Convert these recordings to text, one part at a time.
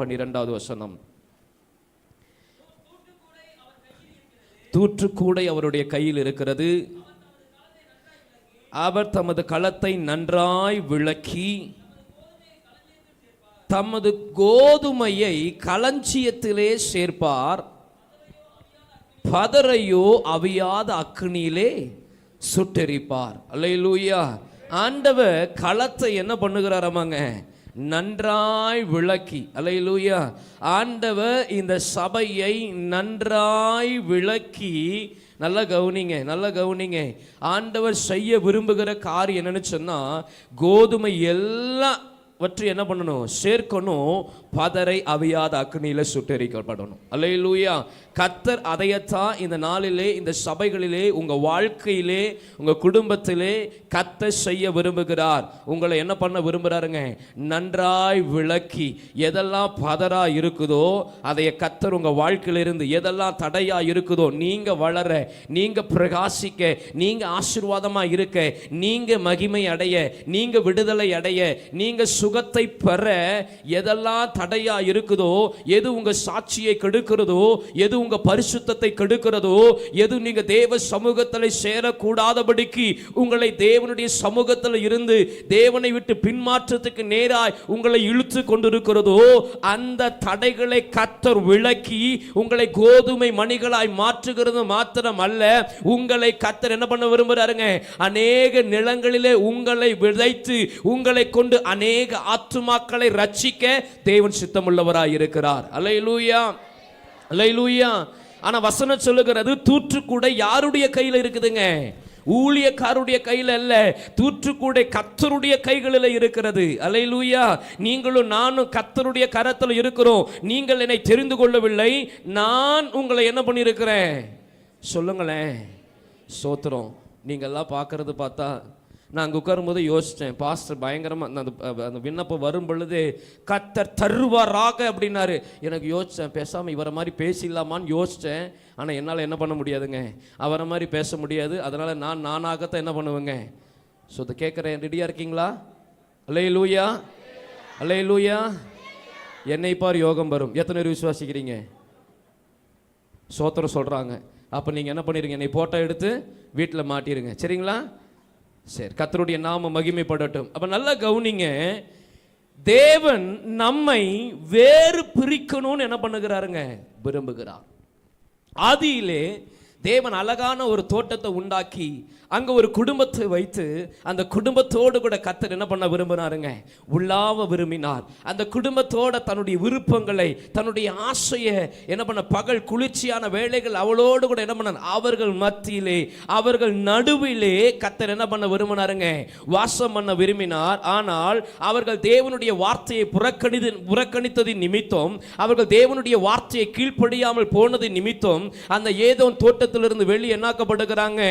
12வது வசனம். தூற்றுக்கூடை அவருடைய கையில் இருக்கிறது. அவர் தமது களத்தை நன்றாய் விளக்கி தமது கோதுமையை களஞ்சியத்திலே சேர்ப்பார், பதரையோ அவியாத அக்னியிலே சுட்டெரிப்பார். அல்லேலூயா. ஆண்டவர் களத்தை என்ன பண்ணுகிறாராமாங்க? நன்றாய் விளக்கி. அல்லேலூயா. ஆண்டவர் இந்த சபையை நன்றாய் விளக்கி, நல்லா கவனிங்க, நல்லா கவனிங்க. ஆண்டவர் செய்ய விரும்புகிற காரியம் என்னன்னு சொன்னா, கோதுமை எல்லாம் என்ன பண்ணணும்? சேர்க்கணும், பதரை அவியாத அக்னியில சுட்டெரிக்கப்படணும். அல்லேலூயா. கர்த்தர் அதையத்தான் இந்த நாளிலே, இந்த சபைகளிலே, உங்க வாழ்க்கையிலே, உங்க குடும்பத்திலே கர்த்தர் செய்ய விரும்புகிறார். உங்களை என்ன பண்ண விரும்புகிறாருங்க? நன்றாய் விளக்கி, எதெல்லாம் பதரா இருக்குதோ அதைய கர்த்தர் உங்க வாழ்க்கையிலிருந்து, எதெல்லாம் தடையா இருக்குதோ, நீங்க வளர, நீங்க பிரகாசிக்க, நீங்க ஆசீர்வாதமா இருக்க, நீங்க மகிமை அடைய, நீங்க விடுதலை அடைய, நீங்க சுகத்தை பெற எதெல்லாம் தடையா இருக்குதோ, எது உங்க சாட்சியை கெடுக்கிறதோ, எது உங்க பரிசுத்தத்தை கெடுக்கிறதோ, எது நீங்க தேவ சமூகத்தில் சேரக்கூடாதபடிக்கு உங்களை தேவனுடைய சமூகத்தில் இருந்து தேவனை விட்டு பின்மாற்றத்துக்கு நேராய் உங்களை இழுத்து கொண்டிருக்கிறதோ, அந்த தடைகளை கர்த்தர் விளக்கி உங்களை கோதுமை மணிகளாய் மாற்றுகிறது மாத்திரம் அல்ல, உங்களை கர்த்தர் என்ன பண்ண விரும்புகிறாருங்க? அநேக நிலங்களிலே உங்களை விதைத்து உங்களை கொண்டு அநேக ஆத்துமாக்களை ரட்சிக்க தேவன் சித்தமுள்ளவராய் இருக்கிறார். அல்லேலூயா, அல்லேலூயா. ஆனா வசனம் சொல்லுகிறது, தூற்றுக்கூடை யாருடைய கையில் இருக்குதுங்க? ஊழியக்காருடைய கையில் அல்ல, தூற்றுக்கூடை கர்த்தருடைய கைகளில் இருக்கிறது. அல்லேலூயா. நீங்களும் நானும் கர்த்தருடைய கரத்தில் இருக்கிறோம். நீங்கள் என்னை தெரிந்து கொள்ளவில்லை, நான் உங்களை என்ன பண்ணியிருக்கிறேன்? சொல்லுங்களேன். சோத்திரம். நீங்கள்லாம் பார்க்கறது பார்த்தா, நான் அங்கே உட்காரும்போது யோசித்தேன், பாஸ்டர் பயங்கரமாக அந்த விண்ணப்பம் வரும் பொழுது கர்த்தர் தருவாராக அப்படின்னாரு. எனக்கு யோசித்தேன், பேசாமல் இவரை மாதிரி பேசிடலாமான்னு யோசித்தேன். ஆனால் என்னால் என்ன பண்ண முடியாதுங்க, அவரை மாதிரி பேச முடியாது. அதனால் நானாகத்தான் என்ன பண்ணுவேங்க. ஸோ அதை கேட்குறேன், ரெடியாக இருக்கீங்களா? அல்லேலூயா, அல்லேலூயா. என்னை பார் யோகம் வரும். எத்தனை பேர் விசுவாசிக்கிறீங்க? சோத்திரம் சொல்கிறாங்க. அப்போ நீங்கள் என்ன பண்ணிடுங்க, என்னை போட்டோ எடுத்து வீட்டில் மாட்டிடுங்க. சரிங்களா? சரி, கர்த்தருடைய நாம மகிமைப்படட்டும். அப்ப நல்லா கவனிங்க, தேவன் நம்மை வேறு பிரிக்கணும்னு என்ன பண்ணுகிறாருங்க? விரும்புகிறார். ஆதியிலே தேவன் அழகான ஒரு தோட்டத்தை உண்டாக்கி அங்க ஒரு குடும்பத்தை வைத்து அந்த குடும்பத்தோடு கூட கர்த்தர் என்ன பண்ண விரும்பினாருங்க? உள்ளாவ விரும்பினார். அந்த குடும்பத்தோட தன்னுடைய விருப்பங்களை, தன்னுடைய ஆசையை என்ன பண்ண, பகல் குளிர்ச்சியான வேளைகள் அவளோடு கூட என்ன பண்ணார்? அவர்கள் மத்தியிலே, அவர்கள் நடுவிலே கர்த்தர் என்ன பண்ண விரும்பினாருங்க? வாசம் பண்ண விரும்பினார். ஆனால் அவர்கள் தேவனுடைய வார்த்தையை புறக்கணித்ததின் நிமித்தம், அவர்கள் தேவனுடைய வார்த்தையை கீழ்ப்படியாமல் போனதின் நிமித்தம் அந்த ஏதோம் தோட்டத்திலிருந்து வெளியே என்னாக்கப்படுகிறாங்க?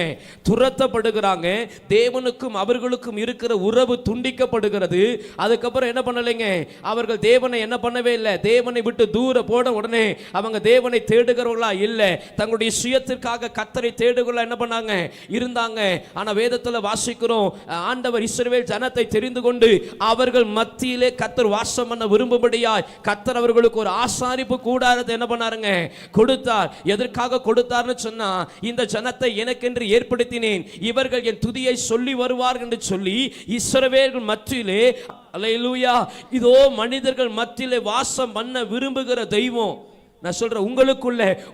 துரத்த படுகிறாங்க. தேவனுக்கும் அவர்களுக்கும் இருக்கிற உறவு துண்டிக்கப்படுகிறது. அதுக்கப்புறம் என்ன பண்ணலைங்க? அவர்கள் தேவனை என்ன பண்ணவே இல்லை, தேவனை விட்டு தூர போன உடனே அவங்க தேவனை தேடுகிறவர்களா இல்லை, தங்களுடைய சுயத்திற்காக கர்த்தரை தேடுகிறவர்களா என்ன பண்ணாங்க? இருந்தாங்க. ஆனா வேதத்தில் வாசிக்கிறோம், ஆண்டவர் இஸ்ரவேல் ஜனத்தை தெரிந்து கொண்டு அவர்கள் மத்தியிலே கர்த்தர் வாசம் பண்ண விரும்பும்படியாய் கர்த்தர் அவர்களுக்கு ஒரு ஆசாரிப்பு கூடாரத்தை என்ன பண்ணாருங்க? கொடுத்தார். எதற்காக கொடுத்தார்னு சொன்னா, இந்த ஜனத்தை எனக்கென்று ஏற்படுத்தினேன், இவர்கள் என் துதியை சொல்லி வருவார்கள் என்று சொல்லி இஸ்ரவேல் மத்தியிலே, அல்லேலூயா, இதோ மனிதர்கள் மத்தியிலே வாசம் பண்ண விரும்புகிற தெய்வம். நான் சொல்றேன்,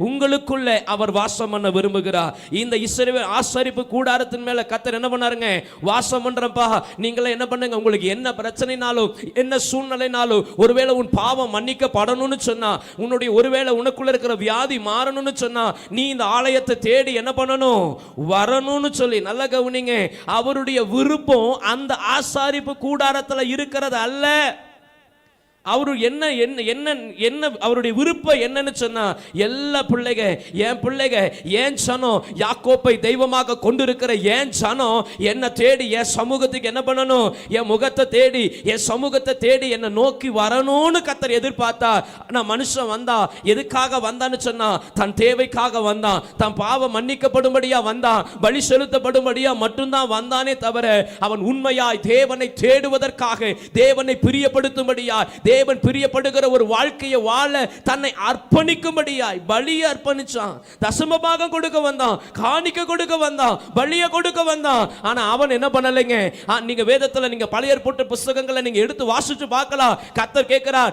உங்களுக்குள்ள அவர் வாசம் பண்ண விரும்புகிறார். இந்த இஸ்ரவேல் ஆசரிப்பு கூடாரத்தின் மேல கர்த்தர் என்ன பண்ணாருங்க? வாசம் பண்றப்பா. நீங்களே என்ன பண்ணுங்க, உங்களுக்கு என்ன பிரச்சனைனாலும் என்ன சூழ்நிலைனாலும், ஒருவேளை உன் பாவம் மன்னிக்கப்படணும்னு சொன்னா, உன்னுடைய ஒருவேளை உனக்குள்ள இருக்கிற வியாதி மாறணும்னு சொன்னா, நீ இந்த ஆலயத்தை தேடி என்ன பண்ணணும்? வரணும்னு சொல்லி நல்லா கவனிங்க. அவருடைய விருப்பம் அந்த ஆசாரிப்பு கூடாரத்தில் இருக்கிறது அல்ல. அவரு என்ன என்ன என்ன என்ன அவருடைய விருப்பம் என்னன்னு சொன்னா, எல்லா பிள்ளைக, என் பிள்ளைக, என் சனம், யாக்கோப்பை தெய்வமாக கொண்டிருக்கிற என் சனம் என்ன தேடி என் சமூகத்துக்கு என்ன பண்ணணும்? என் முகத்தை தேடி, என் சமூகத்தை தேடி என்ன நோக்கி வரணும்னு கர்த்தர் எதிர்பார்த்தா. நான் மனுஷன் வந்தா எதுக்காக வந்தான்னு சொன்னா, தன் தேவைக்காக வந்தான், தன் பாவம் மன்னிக்கப்படும்படியா வந்தான், பலி செலுத்தப்படும்படியா மட்டும்தான் வந்தானே தவிர அவன் உண்மையாய் தேவனை தேடுவதற்காக, தேவனை பிரியப்படுத்தும்படியா, தேவன் பிரியப்படுகிற ஒரு வாழ்க்கையை வாழ தன்னை அர்ப்பணிக்கும்படியாய் பலியை அர்ப்பணிச்சான். தசமபாகம் கொடுக்க வந்தான், காணிக்க கொடுக்க வந்தான், பலியை கொடுக்க வந்தான். ஆனா அவன் என்ன பண்ணலைங்க? நீங்க வேதத்துல நீங்க பழைய ஏற்பாட்டு புத்தகங்களை நீங்க எடுத்து வாசிச்சு பார்க்கலாம். கர்த்தர் கேட்கிறார்,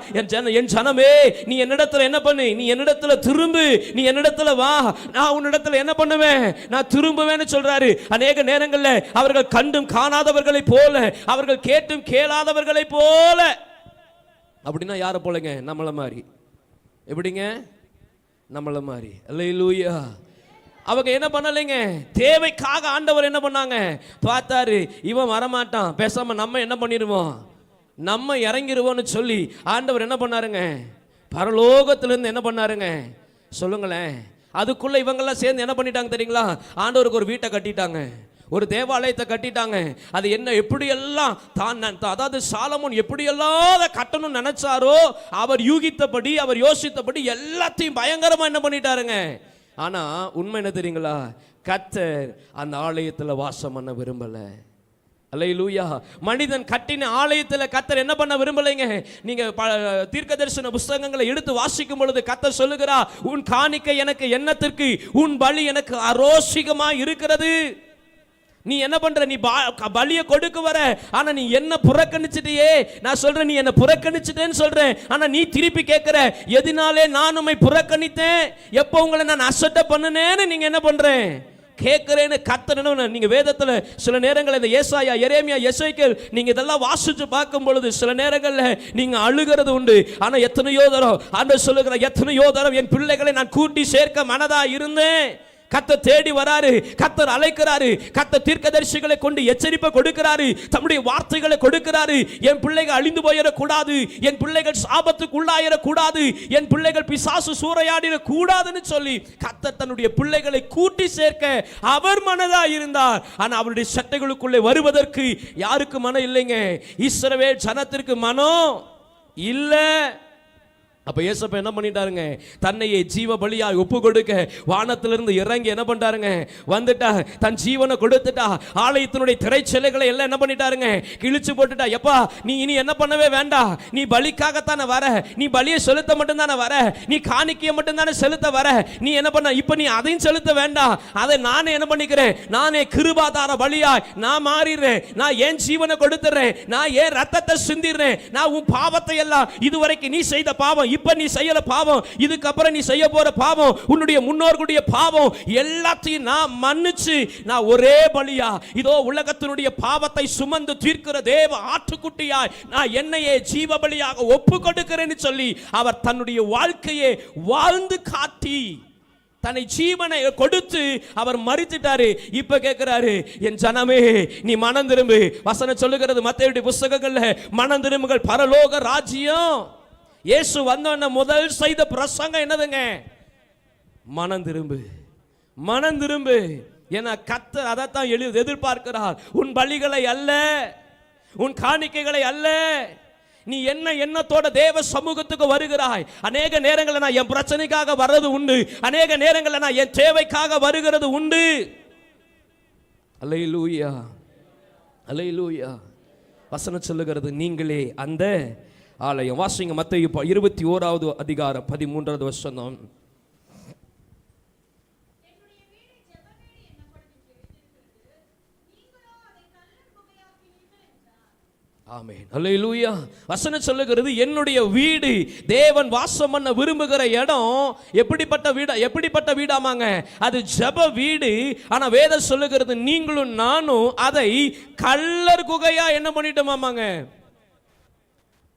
என் ஜனமே நீ என்னிடத்துல என்ன பண்ணு, நீ என்னிடத்துல திரும்பு, நீ என்னிடத்துல வா, நான் உன்னிடத்துல என்ன பண்ணுவேன், நான் திரும்புவேன்னு சொல்றாரு. அநேக நேரங்கள்ல அவர்கள் கண்டும் காணாதவர்களை போல, அவர்கள் கேட்டும் கேளாதவர்களை போல. அப்படின்னா யாரை போலங்க? நம்மள மாதிரி. எப்படிங்க? நம்மள மாதிரி. அல்லேலூயா. அவங்க என்ன பண்ணலைங்க? தேவைக்காக ஆண்டவர் என்ன பண்ணாங்க? பார்த்தாரு, இவன் வரமாட்டான், பேசாம நம்ம என்ன பண்ணிடுவோம், நம்ம இறங்கிடுவோம்னு சொல்லி ஆண்டவர் என்ன பண்ணாருங்க? பரலோகத்திலிருந்து என்ன பண்ணாருங்க? சொல்லுங்களேன். அதுக்குள்ள இவங்கெல்லாம் சேர்ந்து என்ன பண்ணிட்டாங்க தெரியுங்களா? ஆண்டவருக்கு ஒரு வீட்டை கட்டிட்டாங்க, ஒரு தேவாலயத்தை கட்டிட்டாங்க. அது என்ன எப்படியெல்லாம் அதாவது சாலமோன் எப்படியெல்லாம் அதை கட்டணும்னு நினைச்சாரோ அவர் யூகித்தபடி, அவர் யோசித்தபடி எல்லாத்தையும் பயங்கரமா என்ன பண்ணிட்டாருங்க. ஆனா உண்மை என்ன தெரியுங்களா? கர்த்தர் அந்த ஆலயத்தில் வாசம் பண்ண விரும்பல. அல்லேலூயா. மனிதன் கட்டின ஆலயத்தில் கர்த்தர் என்ன பண்ண விரும்பலைங்க. நீங்க தீர்க்க தரிசன புத்தகங்களை எடுத்து வாசிக்கும் பொழுது கர்த்தர் சொல்லுகிறார், உன் காணிக்கை எனக்கு என்னத்திற்கு, உன் பலி எனக்கு அரோசிகமா இருக்கிறது. நீ என்ன பண்ற? நீ பலியை கொடுக்க வர, ஆனா நீ என்ன புறக்கணிச்சிட்டியே. நான் சொல்றேன், நீ என்ன புறக்கணிச்சிட்டேன்னு சொல்றேன். ஆனா நீ திருப்பி கேட்கிற, எதனாலே நான் உம்மை புறக்கணித்தேன், எப்போ உங்களை நான் அசட்டை பண்ணுனேன்னு நீங்க என்ன பண்றேன் கேட்கிறேன்னு கர்த்தர். நீங்க வேதத்துல சில நேரங்கள் இந்த ஏசாயா, எரேமியா, எசேக்கியேல் நீங்க இதெல்லாம் வாசிச்சு பார்க்கும் பொழுது சில நேரங்கள்ல நீங்க அழுகிறது உண்டு. ஆனா எத்தனையோ தரம் ஆண்டவர் சொல்லுகிற, எத்தனையோ தரம் என் பிள்ளைகளை நான் கூட்டி சேர்க்க மனதா இருந்தேன். கர்த்தர் தேடி வராரு, கர்த்தர் அழைக்கிறாரு, கர்த்தர் தீர்க்கதரிசிகளை கொண்டு எச்சரிப்பை கொடுக்கிறாரு, தம்முடைய வார்த்தைகளை கொடுக்கிறாரு. என் பிள்ளைகள் அழிந்து போயிடக்கூடாது, என் பிள்ளைகள் சாபத்துக்கு உள்ளாயிடக்கூடாது, என் பிள்ளைகள் பிசாசு சூறையாடிடக் கூடாதுன்னு சொல்லி கர்த்தர் தன்னுடைய பிள்ளைகளை கூட்டி சேர்க்க அவர் மனதா இருந்தார். ஆனா அவருடைய சட்டைகளுக்குள்ளே வருவதற்கு யாருக்கு மனம் இல்லைங்க? இஸ்ரவேல் ஜனத்திற்கு மனம் இல்ல. அப்ப ஏசப்பா என்ன பண்ணிட்டாருங்க? தன்னையே ஜீவ பலியாய் ஒப்பு கொடுக்க வானத்திலிருந்து இறங்கி என்ன பண்ணிட்டாருங்க? வந்துட்டா, தன் ஜீவனை கொடுத்துட்டா. ஆலயத்தினுடைய திரைச்சிலைகளை எல்லாம் என்ன பண்ணிட்டாருங்க? கிழிச்சு போட்டுட்டா. எப்பா நீ இனி என்ன பண்ணவே வேண்டாம், நீ பலிக்காகத்தானே வர, நீ பலியை செலுத்த மட்டும் தானே வர, நீ காணிக்கையை மட்டும் தானே செலுத்த வர, நீ என்ன பண்ண, இப்ப நீ அதையும் செலுத்த வேண்டாம், அதை நானே என்ன பண்ணிக்கிறேன், நானே கிருபாதார பலியாய் நான் மாறிடுறேன், நான் ஏன் ஜீவனை கொடுத்துறேன், நான் ஏன் ரத்தத்தை சிந்திடுறேன், நான் உன் பாவத்தை எல்லாம் இதுவரைக்கும் நீ செய்த பாவம், இப்ப நீ செய்யற பாவம், இதுக்கப்புறம் நீ செய்ய போற பாவம், உன்னுடைய முன்னோர்களுடைய பாவம் எல்லாத்தையும் நான் மன்னிச்சு நான் ஒரே பலியா இதோ உலகத்தினுடைய பாவத்தை சுமந்து தீர்க்கிற தேவ ஆட்டுக்குட்டியாய் நான் என்னையே ஜீவ பலியாக ஒப்பு கொடுக்கிறேன்னு சொல்லி அவர் தன்னுடைய வாழ்க்கையை வாழ்ந்து காட்டி தன்னை ஜீவனை கொடுத்து அவர் மரித்துட்டாரு. இப்ப கேட்கிறாரு, என் ஜனமே நீ மனம் திரும்பு. வசனம் சொல்லுகிறது மத்தேயுடைய புத்தகங்கள்ல, மனம் திரும்புங்கள் பரலோக ராஜ்யம். இயேசு வந்தோன்ன முதல் செய்த பிரசங்கம் என்னதுங்க? மனம் திரும்பு, மனம் திரும்பு. ஏன்னா கர்த்தர் அதைத்தான் எதிர்பார்க்கிறார். உன் பலிகளை அல்ல, உன் காணிக்கைகளை அல்ல. நீ என்ன எண்ணத்தோட தேவ சமூகத்துக்கு வருகிறாய்? அநேக நேரங்களில் நான் என் பிரச்சனைக்காக வர்றது உண்டு, அநேக நேரங்களில் நான் என் தேவைக்காக வருகிறது உண்டு. அல்லேலூயா, அல்லேலூயா. வசனம் சொல்லுகிறது, நீங்களே அந்த ஆலயம். வாசிங்க மத்தேயு 21வது அதிகாரம் 13வது வசனம். ஆமென், அல்லேலூயா. வசனம் சொல்லுகிறது, என்னுடைய வீடு தேவன் வாசம் பண்ண விரும்புகிற இடம் எப்படிப்பட்ட வீடு? எப்படிப்பட்ட வீடாமாங்க? அது ஜெப வீடு. ஆனா வேதம் சொல்லுகிறது, நீங்களும் நானும் அதை கள்ளர் குகையா என்ன பண்ணிட்டோமாங்க?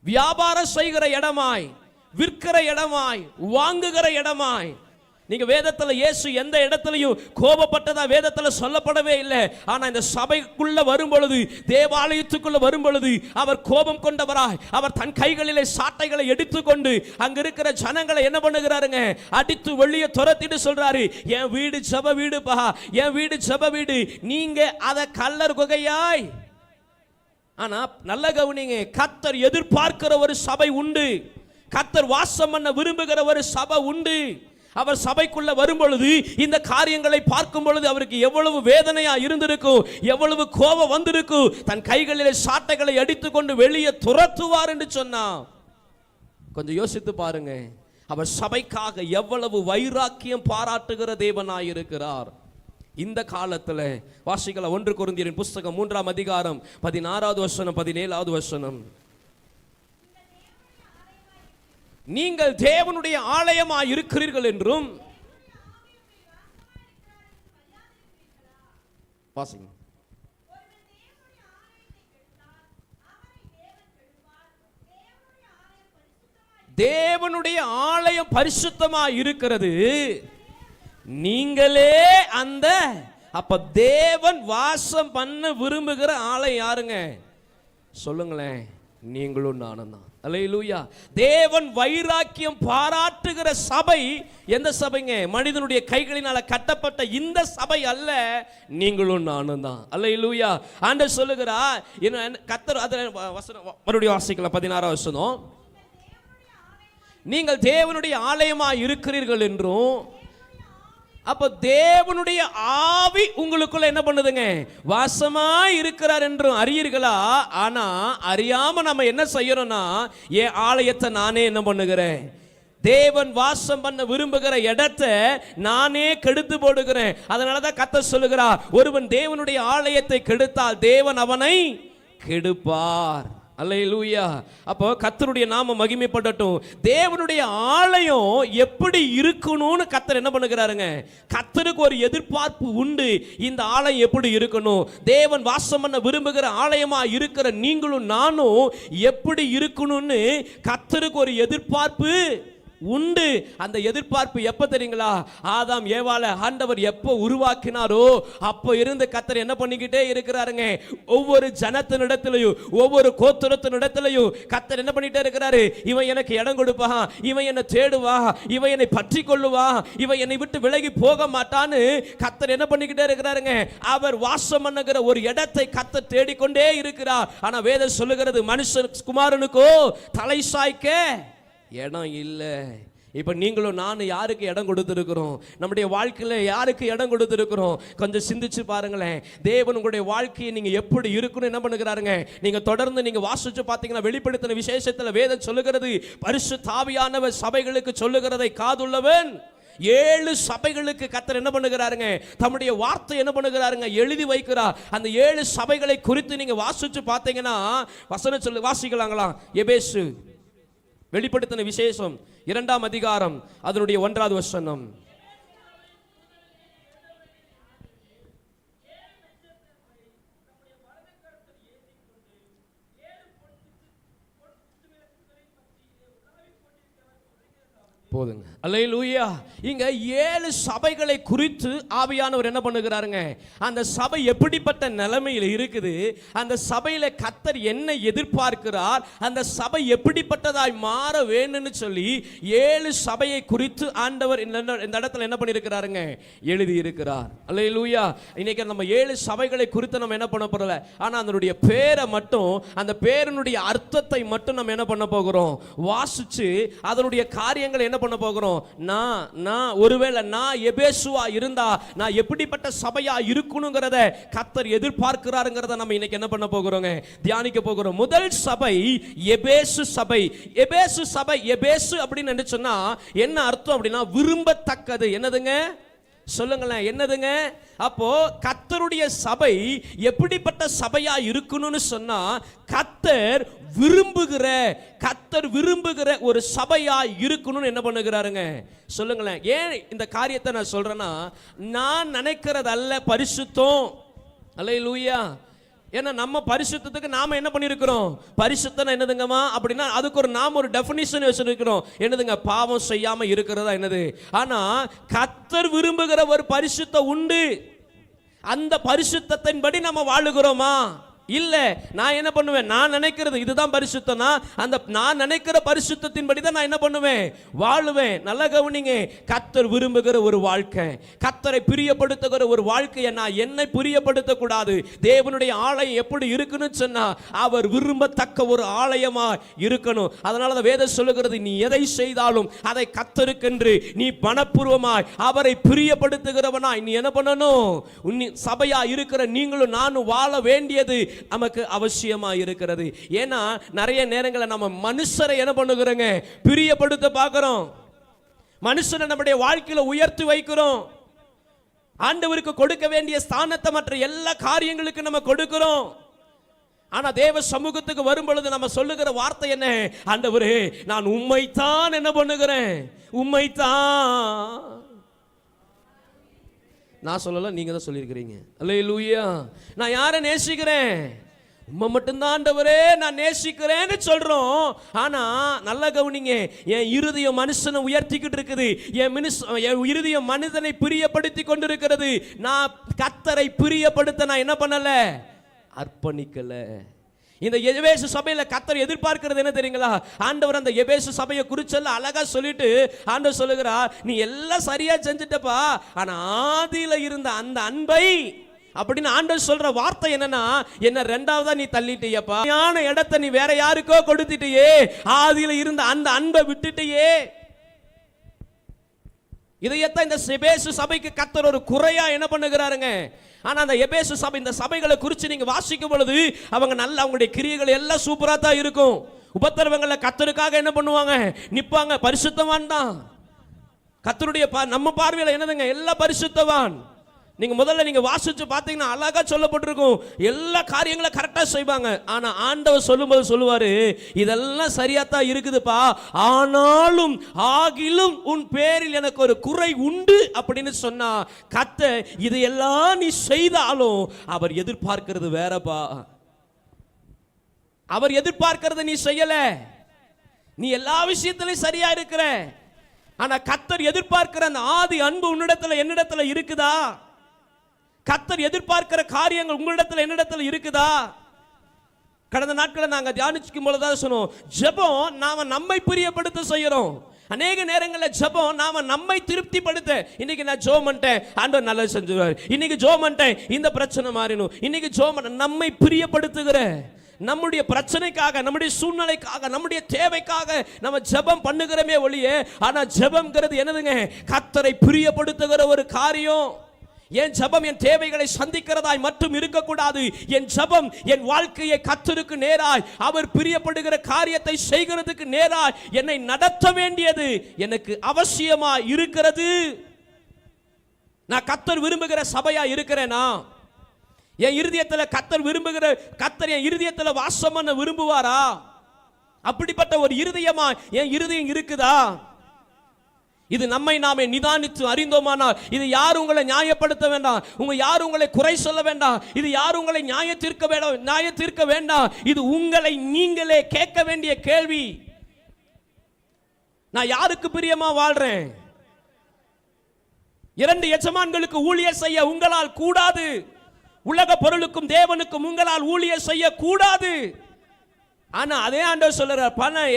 வியாபாரம் செய்கிற இடமாய், விற்கிற இடமாய், வாங்குகிற இடமாய். நீங்க வேதத்துல இயேசு எந்த இடத்துலையும் கோபப்பட்டதா வேதத்துல சொல்லப்படவே இல்லை. ஆனா இந்த சபைக்குள்ள வரும் பொழுது, தேவாலயத்துக்குள்ள வரும் பொழுது அவர் கோபம் கொண்டவராய், அவர் தன் கைகளிலே சாட்டைகளை எடுத்துக்கொண்டு அங்க இருக்கிற ஜனங்களை என்ன பண்ணுகிறாருங்க? அடித்து வெளியே துரத்திட்டு சொல்றாரு, என் வீடு ஜெப வீடுப்பா, என் வீடு ஜெப வீடு, நீங்க அதை கள்ளர் குகையாய். ஆனா நல்ல கவனிங்க, கர்த்தர் எதிர்பார்க்கிற ஒரு சபை உண்டு, கர்த்தர் வாசம் பண்ண விரும்புகிற ஒரு சபை உண்டு. அவர் சபைக்குள்ள வரும் பொழுது இந்த காரியங்களை பார்க்கும் பொழுது அவருக்கு எவ்வளவு வேதனையா இருந்திருக்கும், எவ்வளவு கோபம் வந்திருக்கும். தன் கைகளிலே சாட்டைகளை அடித்துக்கொண்டு வெளியே துரத்துவார் என்று சொன்னான். கொஞ்சம் யோசித்து பாருங்க, அவர் சபைக்காக எவ்வளவு வைராக்கியம் பாராட்டுகிற தேவனாயிருக்கிறார். இந்த காலத்துல வாசிக்கலாம் 1 கொரிந்தியரின் புஸ்தகம் 3ஆம் அதிகாரம் 16வது வசனம் 17வது வசனம். நீங்கள் தேவனுடைய ஆலயமாய் இருக்கிறீர்கள் என்றும் வாசிங்க. தேவனுடைய ஆலயம் பரிசுத்தமாய் இருக்கிறது, நீங்களே அந்த. அப்ப தேவன் வாசம் பண்ண விரும்புகிற ஆலயம் யாருங்க சொல்லுங்களேன்? நீங்களும் நானும் தான். அல்லேலூயா. தேவன் வைராக்கியம் பாராட்டுகிற சபை எந்த சபைங்க? மனிதனுடைய கைகளினால கட்டப்பட்ட இந்த சபை அல்ல, நீங்களும் நானும் தான். அல்லேலூயா. ஆண்டவர் சொல்லுகிறார், கர்த்தர் வசனம் மறுபடியும் வாசிக்கலாம் 16வது வசனம். நீங்கள் தேவனுடைய ஆலயமாய் இருக்கிறீர்கள் என்றும், அப்ப தேவனுடைய ஆவி உங்களுக்குள்ள என்ன பண்ணுதுங்க? வாசமாய் இருக்கிறார் என்றும் அறியீர்களா? ஆனா அறியாம நம்ம என்ன செய்யறோம்னா, என் ஆலயத்தை நானே என்ன பண்ணுகிறேன்? தேவன் வாசம் பண்ண விரும்புகிற இடத்தை நானே கெடுத்து போடுகிறேன். அதனாலதான் கர்த்தர் சொல்லுகிறார், ஒருவன் தேவனுடைய ஆலயத்தை கெடுத்தால் தேவன் அவனை கெடுப்பார். அல்லேலூயா. அப்போ கர்த்தருடைய நாமம் மகிமைப்படட்டும். தேவனுடைய ஆலயம் எப்படி இருக்கணும்னு கர்த்தர் என்ன பண்ணுகிறாருங்க? கர்த்தருக்கு ஒரு எதிர்பார்ப்பு உண்டு. இந்த ஆலயம் எப்படி இருக்கணும்? தேவன் வாசம் பண்ண விரும்புகிற ஆலயமா இருக்கிற நீங்களும் நானும் எப்படி இருக்கணும்னு கர்த்தருக்கு ஒரு எதிர்பார்ப்பு உண்டு. அந்த எதிர்பார்ப்பு எப்ப தெரியுங்களா? ஆதாம் ஏவாள ஆண்டவர் எப்போ உருவாக்கினாரோ அப்போ இருந்து கர்த்தர் என்ன பண்ணிக்கிட்டே இருக்கிறாருங்க? ஒவ்வொரு ஜனத்தினிடத்திலையும் ஒவ்வொரு கோத்திரத்தினிடத்திலையும் கர்த்தர் என்ன பண்ணிட்டே இருக்கிறாரு? இவன் எனக்கு இடம் கொடுப்பா, இவன் என்னை தேடுவா, இவன் என்னை பற்றி கொள்ளுவா, இவன் என்னை விட்டு விலகி போக மாட்டான்னு கர்த்தர் என்ன பண்ணிக்கிட்டே இருக்கிறாருங்க? அவர் வாசம் பண்ணுகிற ஒரு இடத்தை கர்த்தர் தேடிக்கொண்டே இருக்கிறார். ஆனா வேதம் சொல்லுகிறது, மனுஷன் குமாரனுக்கோ தலை சாய்க்க இடம் இல்லை. இப்ப நீங்களும் நானும் யாருக்கு இடம் கொடுத்திருக்கிறோம்? நம்முடைய வாழ்க்கையில யாருக்கு இடம் கொடுத்திருக்கிறோம்? கொஞ்சம் சிந்திச்சு பாருங்களேன். தேவன் உங்களுடைய வாழ்க்கையை நீங்க எப்படி இருக்கணும் என்ன பண்ணுகிறாருங்க? நீங்க தொடர்ந்து நீங்க வாசிச்சு பார்த்தீங்கன்னா வெளிப்படுத்தின விசேஷத்துல வேதம் சொல்லுகிறது, பரிசுத்த ஆவியானவர் சபைகளுக்கு சொல்லுகிறதை காதுள்ளவன் 7 சபைகளுக்கு கர்த்தர் என்ன பண்ணுகிறாருங்க? தம்முடைய வார்த்தை என்ன பண்ணுகிறாருங்க? எழுதி வைக்கிறார். அந்த 7 சபைகளை குறித்து நீங்க வாசிச்சு பார்த்தீங்கன்னா வசனம் சொல்லு வாசிக்கலாங்களா? எபேசு, வெளிப்படுத்தின விசேஷம் 2ஆம் அதிகாரம் அதனுடைய 1வது வசனம். போதுங்க. அல்லேலூயா. இங்க 7 சபைகளை குறித்து ஆவியானவர் என்ன பண்ணுகிறாருங்க? அந்த சபை எப்படிப்பட்ட நிலைமையில் இருக்குது, அந்த சபையில கர்த்தர் என்ன எதிர்பார்க்கிறார், அந்த சபை எப்படிப்பட்டதாய் மாற வேணும்னு சொல்லி 7 சபையை குறித்து ஆண்டவர் இந்த இடத்துல என்ன பண்ணியிருக்கிறாருங்க? எழுதி இருக்கிறார். அல்லேலூயா. இன்னைக்கு நம்ம 7 சபைகளை குறித்து நம்ம என்ன பண்ண போறல, ஆனா அதனுடைய பேரை மட்டும், அந்த பேரினுடைய அர்த்தத்தை மட்டும் நம்ம என்ன பண்ண போகிறோம்? வாசிச்சு அதனுடைய காரியங்களை என்ன பண்ண போகிறோம்? நான் ஒருவேளை நான் எபேசுவா இருந்தா நான் எப்படிப்பட்ட சபையா இருக்கணும்ங்கறத கர்த்தர் எதிர்பார்க்கிறாருங்கறத நம்ம இன்னைக்கு என்ன பண்ண போகிறோங்க? தியானிக்க போகிறோம். முதல் சபை எபேசு சபை. எபேசு சபை, எபேசு அப்படின்னு சொன்னா என்ன அர்த்தம் அப்படின்னா விரும்பத்தக்கது. என்னதுங்க சொல்லுங்களேன்? என்னதுங்க? அப்போ கர்த்தருடைய சபை எப்படிப்பட்ட சபையா இருக்கணும்னு சொன்னா கர்த்தர் விரும்புகிற ஒரு சபையா இருக்கணும்னு என்ன பண்ணுகிறாருங்க? சொல்லுங்களேன். ஏன் இந்த காரியத்தை நான் சொல்றேன்னா, நான் நினைக்கிறது அல்ல பரிசுத்தம். அல்லேலூயா. ஏன்னா நம்ம பரிசுத்தத்துக்கு நாம என்ன பண்ணிருக்கிறோம்? பரிசுத்தம் என்னதுங்கம்மா அப்படின்னா அதுக்கு ஒரு டெஃபினிஷன் வச்சிருக்கிறோம். என்னதுங்க? பாவம் செய்யாம இருக்கிறதா என்னது? ஆனா கர்த்தர் விரும்புகிற ஒரு பரிசுத்தம் உண்டு. அந்த பரிசுத்தத்தின்படி நம்ம வாழுகிறோமா? இல்ல. நான் என்ன பண்ணுவேன்? நான் நினைக்கிறது இதுதான் பரிசுத்தம்னா அந்த நான் நினைக்கிற பரிசுத்தத்தின்படி தான் நான் என்ன பண்ணுவேன்? வாழுவேன். நல்லா கவனிங்க. கர்த்தர் விரும்புகிற ஒரு வாழ்க்கை, கர்த்தரை பிரியப்படுத்துகிற ஒரு வாழ்க்கையை நான் என்னை பிரியப்படுத்த கூடாது. தேவனுடைய ஆலயம் எப்படி இருக்குன்னு சொன்னா அவர் விரும்பத்தக்க ஒரு ஆலயமா இருக்கணும். அதனால தான் வேதம் சொல்லுகிறது, நீ எதை செய்தாலும் அதை கர்த்தருக்கென்று நீ மனப்பூர்வமாய் அவரை பிரியப்படுத்துகிறவனாய் நீ என்ன பண்ணணும்? சபையா இருக்கிற நீங்களும் நானும் வாழ வேண்டியது நமக்கு அவசியமா இருக்கிறது. ஏன்னா நிறைய நேரங்களில் நம்ம மனுஷரை என்ன பண்ணுகிறோங்க, பிரியப்படுத்த பார்க்கிறோம். மனுஷனை நம்முடைய வாழ்க்கையில உயர்த்தி வைக்கிறோம். ஆண்டவருக்கு கொடுக்க வேண்டிய ஸ்தானத்தை மற்ற எல்லா காரியங்களுக்கு நம்ம கொடுக்கிறோம். ஆனா தேவ சமூகத்துக்கு வரும் பொழுது நம்ம சொல்லுகிற வார்த்தை என்ன? ஆண்டவரே, நான் உம்மைத்தான் என்ன பண்ணுகிறேன், உம்மைத்தான். நான் சொல்லல, நீங்க தான் சொல்லியிருக்கிறீங்க. அல்லேலூயா. நான் யாரை நேசிக்கிறேன்? உம்மை மட்டும்தான் ஆண்டவரே நான் நேசிக்கிறேன்னு சொல்றோம். ஆனா நல்ல கவனிங்க, என் இருதயம் மனுஷனை உயர்த்திக்கிட்டு இருக்குது, என் இருதயம் மனிதனை பிரியப்படுத்தி கொண்டிருக்கிறது. நான் கர்த்தரை பிரியப்படுத்த நான் என்ன பண்ணல, அர்ப்பணிக்கல. இந்த எபேசு சபையில கர்த்தர் எதிர்பார்க்கிறது என்ன தெரியுங்களா? ஆண்டவர் அந்த எபேசு சபையை குறிச்செல்லாம் அழகா சொல்லிட்டு ஆண்டவர் சொல்லுகிறா, நீ எல்லாம் சரியா செஞ்சுட்டப்பா, ஆனா ஆதியில இருந்த அந்த அன்பை அப்படின்னு ஆண்டவர் சொல்ற வார்த்தை என்னன்னா, என்ன ரெண்டாவதா நீ தள்ளிட்டியப்பா, ஞான இடத்தை நீ வேற யாருக்கோ கொடுத்துட்டியே, ஆதியில இருந்த அந்த அன்பை விட்டுட்டியே. இதையத்தான் இந்த எபேசு சபைக்கு கர்த்தர் ஒரு குறையா என்ன பண்ணுகிறாருங்க. ஆனா அந்த எபேசு சபை, இந்த சபைகளை குறித்து நீங்க வாசிக்கும் பொழுது அவங்க நல்ல, அவங்களுடைய கிரியைகள் எல்லாம் சூப்பரா தான் இருக்கும். உபத்திரவங்களை கர்த்தருக்காக என்ன பண்ணுவாங்க, நிப்பாங்க. பரிசுத்தவான் தான் கர்த்தருடைய நம்ம பார்வையில் என்னதுங்க, எல்லாம் பரிசுத்தவான். நீங்க முதல்ல நீங்க வாசிச்சு பார்த்தீங்கன்னா அழகா சொல்லப்பட்டிருக்கும், எல்லா காரியங்களும் கரெக்டா செய்வாங்க. ஆனா ஆண்டவர் சொல்லும்போது சொல்லுவாரு, இதெல்லாம் சரியாத்தான் இருக்குதுப்பா, ஆனாலும் ஆகிலும் உன் பேரில் எனக்கு ஒரு குறை உண்டு அப்படின்னு சொன்னா, கர்த்தர் இதையெல்லாம் நீ செய்தாலும் அவர் எதிர்பார்க்கிறது வேறப்பா. அவர் எதிர்பார்க்கிறது நீ செய்யல. நீ எல்லா விஷயத்திலும் சரியா இருக்கிற, ஆனா கர்த்தர் எதிர்பார்க்கிற அந்த ஆதி அன்பு உன்னிடத்துல என்னிடத்துல இருக்குதா? கர்த்தர் எதிர்பார்க்கிற காரியங்கள் உங்களிடத்துல என்னிடத்துல இருக்குதா? கடந்த நாட்களை நாங்க தியானிக்கும் பொழுது சொன்னோம், ஜெபம் நாம நம்மை பிரியப்படுத்த செய்யறோம். அநேக நேரங்களில் ஜெபம் நாம நம்மை திருப்திப்படுத்த. இன்னைக்கு நான் ஜெபம் பண்ணிட்டேன், ஆண்டவர் நல்லா செஞ்சுவார். இன்னைக்கு ஜெபம் பண்ணிட்டேன், இந்த பிரச்சனை மாறிடும். இன்னைக்கு ஜெபம் நம்மை பிரியப்படுத்துகிற, நம்முடைய பிரச்சனைக்காக, நம்முடைய சூழ்நிலைக்காக, நம்முடைய தேவைக்காக நம்ம ஜெபம் பண்ணுகிறோமே ஒழிய, ஆனா ஜெபம்ங்கிறது என்னதுங்க, கர்த்தரை பிரியப்படுத்துகிற ஒரு காரியம். என் ஜெபம் என் தேவைகளை சந்திக்கிறதாய் மட்டும் இருக்கக்கூடாது. என் ஜெபம் என் வாழ்க்கையை கர்த்தருக்கு நேராய், அவர் பிரியப்படுகிற காரியத்தை செய்கிறதுக்கு நேராய் என்னை நடத்த வேண்டியது எனக்கு அவசியமா இருக்கிறது. நான் கர்த்தர் விரும்புகிற சபையா இருக்கிறேனா? என் இருதயத்தில் கர்த்தர் விரும்புகிற, கர்த்தர் என் இருதயத்தில் வாசம் பண்ண விரும்புவாரா? அப்படிப்பட்ட ஒரு இருதயமா என் இருதயம் இருக்குதா? இது நம்மை நாமே நிதானித்து அறிந்தோமானால், இது யார் உங்களை நியாயப்படுத்த வேண்டாம், யார் உங்களை குறை சொல்ல வேண்டாம், இது யார் உங்களை நியாய தீர்க்க வேண்டாம். இது உங்களை நீங்களே கேட்க வேண்டிய கேள்வி. நான் யாருக்கு பிரியமா வாழ்றேன்? இரண்டு எஜமான்களுக்கு ஊழியர் செய்ய உங்களால் கூடாது. உலக பொருளுக்கும் தேவனுக்கும் உங்களால் ஊழியர் செய்ய கூடாது. ஆனா அதே ஆண்டவர் சொல்றார், பணம்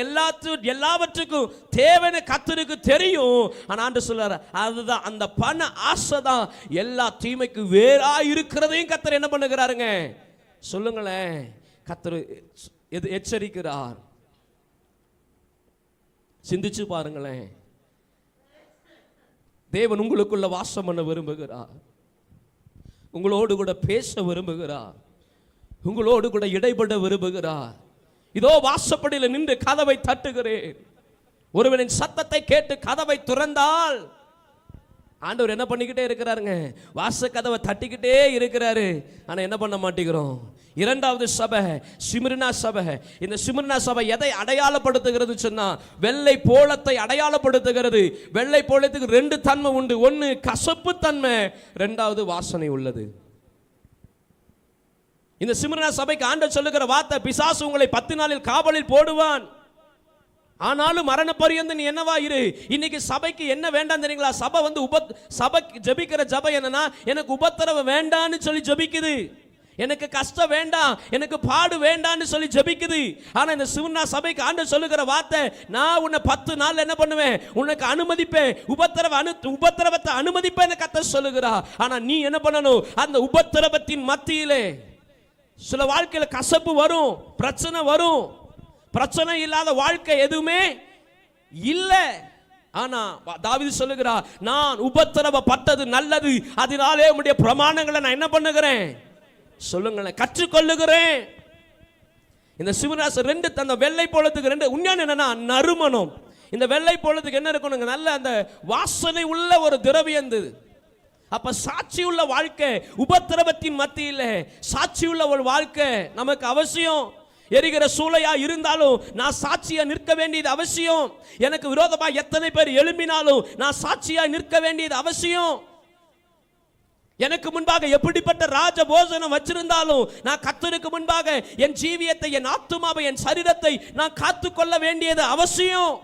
எல்லாவற்றுக்கும் தேவனு கர்த்தருக்கு தெரியும். ஆனா ஆண்டவர் சொல்றார், அதுதான் அந்த பண ஆசை தான் எல்லா தீமைக்கு வேறா இருக்கிறதையும் கர்த்தர் என்ன பண்ணுகிறாருங்க, சொல்லுங்களேன். கர்த்தர் எச்சரிக்கிறார். சிந்திச்சு பாருங்களேன். தேவன் உங்களுக்குள்ள வாசம் பண்ண விரும்புகிறார், உங்களோடு கூட பேச விரும்புகிறார், உங்களோடு கூட இடைப்பட விரும்புகிறார். இதோ வாசப்படியில் நின்று கதவை தட்டுகிறேன். ஒருவனின் சத்தத்தை கேட்டு கதவை திறந்தால், ஆண்டவர் என்ன பண்ணிக்கிட்டே இருக்கிறாருங்க, வாச கதவை தட்டிக்கிட்டே இருக்கிறாரு. ஆனா என்ன பண்ண மாட்டேங்கிறோம். இரண்டாவது சபை சிமிர்னா சபை. இந்த சிமிர்னா சபை எதை அடையாளப்படுத்துகிறது சொன்னா, வெள்ளை போளத்தை அடையாளப்படுத்துகிறது. வெள்ளை போளத்துக்கு ரெண்டு தன்மை உண்டு, ஒன்னு கசப்பு தன்மை, ரெண்டாவது வாசனை உள்ளது. இந்த சிமிர்னா சபைக்கு ஆண்டவர் சொல்லுகிற வார்த்தை, பிசாசு உங்களை 10 நாளில் காவலில் போடுவான், ஆனாலும் மரண பரியந்தம் நீ என்னவா இரு. இன்னைக்கு சபைக்கு என்ன வேண்டாம் தெரியுங்களா? சபை வந்து சபைக்கு ஜெபிக்கிற ஜபை என்னன்னா, எனக்கு உபத்திரவம் வேண்டான்னு சொல்லி ஜெபிக்குது, எனக்கு கஷ்டம் வேண்டாம், எனக்கு பாடு வேண்டான்னு சொல்லி ஜெபிக்குது. ஆனா இந்த சிமிர்னா சபைக்கு ஆண்டவர் சொல்லுகிற வார்த்தை, நான் உன்னை 10 நாள் என்ன பண்ணுவேன், உனக்கு அனுமதிப்பேன், உபத்திரவத்தை அனுமதிப்பேன் கர்த்தர் சொல்லுகிறார். ஆனா நீ என்ன பண்ணணும், அந்த உபத்திரவத்தின் மத்தியிலே சில வாழ்க்கையில கசப்பு வரும், பிரச்சனை வரும். பிரச்சனை இல்லாத வாழ்க்கை எதுவுமே இல்ல. ஆனா தாவீது சொல்லுகிறார், நான் உபத்திரவப்பட்டது நல்லது, அதனாலே உம்முடைய பிரமாணங்களை நான் என்ன பண்ணுகிறேன், சொல்லுங்களேன். கற்றுக்கொள்ளுகிறேன். இந்த சிவராசு ரெண்டு அந்த வெள்ளை போலத்துக்கு ரெண்டு உண்மையான என்னன்னா நறுமணம். இந்த வெள்ளை போலத்துக்கு என்ன இருக்கணுங்க? நல்ல அந்த வாசனை உள்ள ஒரு திரவியம். அப்ப சாட்சி உள்ள வாழ்க்கை, உபத்திரவத்தின் மத்தியில் சாட்சி உள்ள ஒரு வாழ்க்கை நமக்கு அவசியம். எரிகிற சூளையா இருந்தாலும் நான் சாட்சியா நிற்க வேண்டியது அவசியம். எனக்கு விரோதமா எத்தனை பேர் எழும்பினாலும் நான் சாட்சியா நிற்க வேண்டியது அவசியம். எனக்கு முன்பாக எப்படிப்பட்ட ராஜ போஜனம் வச்சிருந்தாலும் நான் கர்த்தருக்கு முன்பாக என் ஜீவியத்தை, என் ஆத்துமாவை, என் சரீரத்தை நான் காத்துக்கொள்ள வேண்டியது அவசியம்.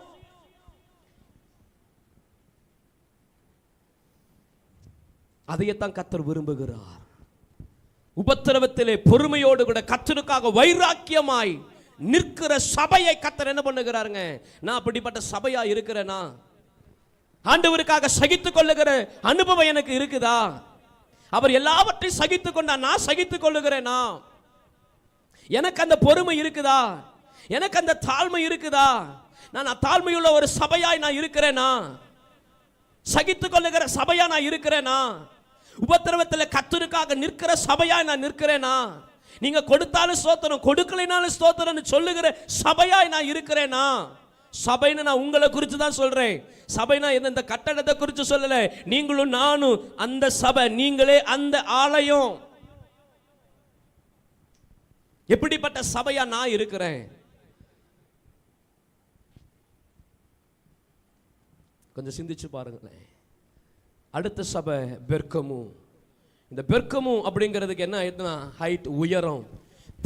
அதையத்தான் கர்த்தர் விரும்புகிறார். உபத்திரவத்திலே பொறுமையோடு கூட கர்த்தருக்காக வைராக்கியமாய் நிற்கிற சபையை கர்த்தர் என்ன பண்ணுகிறாருங்க? நான் அப்படிப்பட்ட சபையா இருக்கிறேனா? ஆண்டவருக்காக சகித்துக் கொள்ளுகிற அனுபவம் எனக்கு இருக்குதா? அவர் எல்லாவற்றையும் சகித்துக் கொண்டா, நான் சகித்துக் கொள்ளுகிறேனா? எனக்கு அந்த பொறுமை இருக்குதா? எனக்கு அந்த தாழ்மை இருக்குதா? நான் தாழ்மையுள்ள ஒரு சபையாய் நான் இருக்கிறேனா? சகித்துக் கொள்ளுகிற சபையா நான் இருக்கிறேனா? உபத்திரவத்தில் கர்த்தருக்காக நிற்கிற சபையா நான் நிற்கிறேனா? நீங்க கொடுத்தாலும் ஸ்தோத்திரம், கொடுக்கலைனாலும் ஸ்தோத்திரம்னு சொல்லுகிற சபையாய் நான் இருக்கிறேனா? சபைன்னு நான் உங்களை குறித்து தான் சொல்றேன். சபைனா இந்த கட்டடத்தை குறித்து சொல்லல. நீங்களும் நானும் அந்த சபை, நீங்களே அந்த ஆலயம். எப்படிப்பட்ட சபையா நான் இருக்கிறேன்? கொஞ்சம் சிந்திச்சு பாருங்களேன். அடுத்த சபை பெர்கமு. இந்த பெர்கமு அப்படிங்கிறதுக்கு என்ன ஆயிடுதுன்னா ஹைட், உயரம்.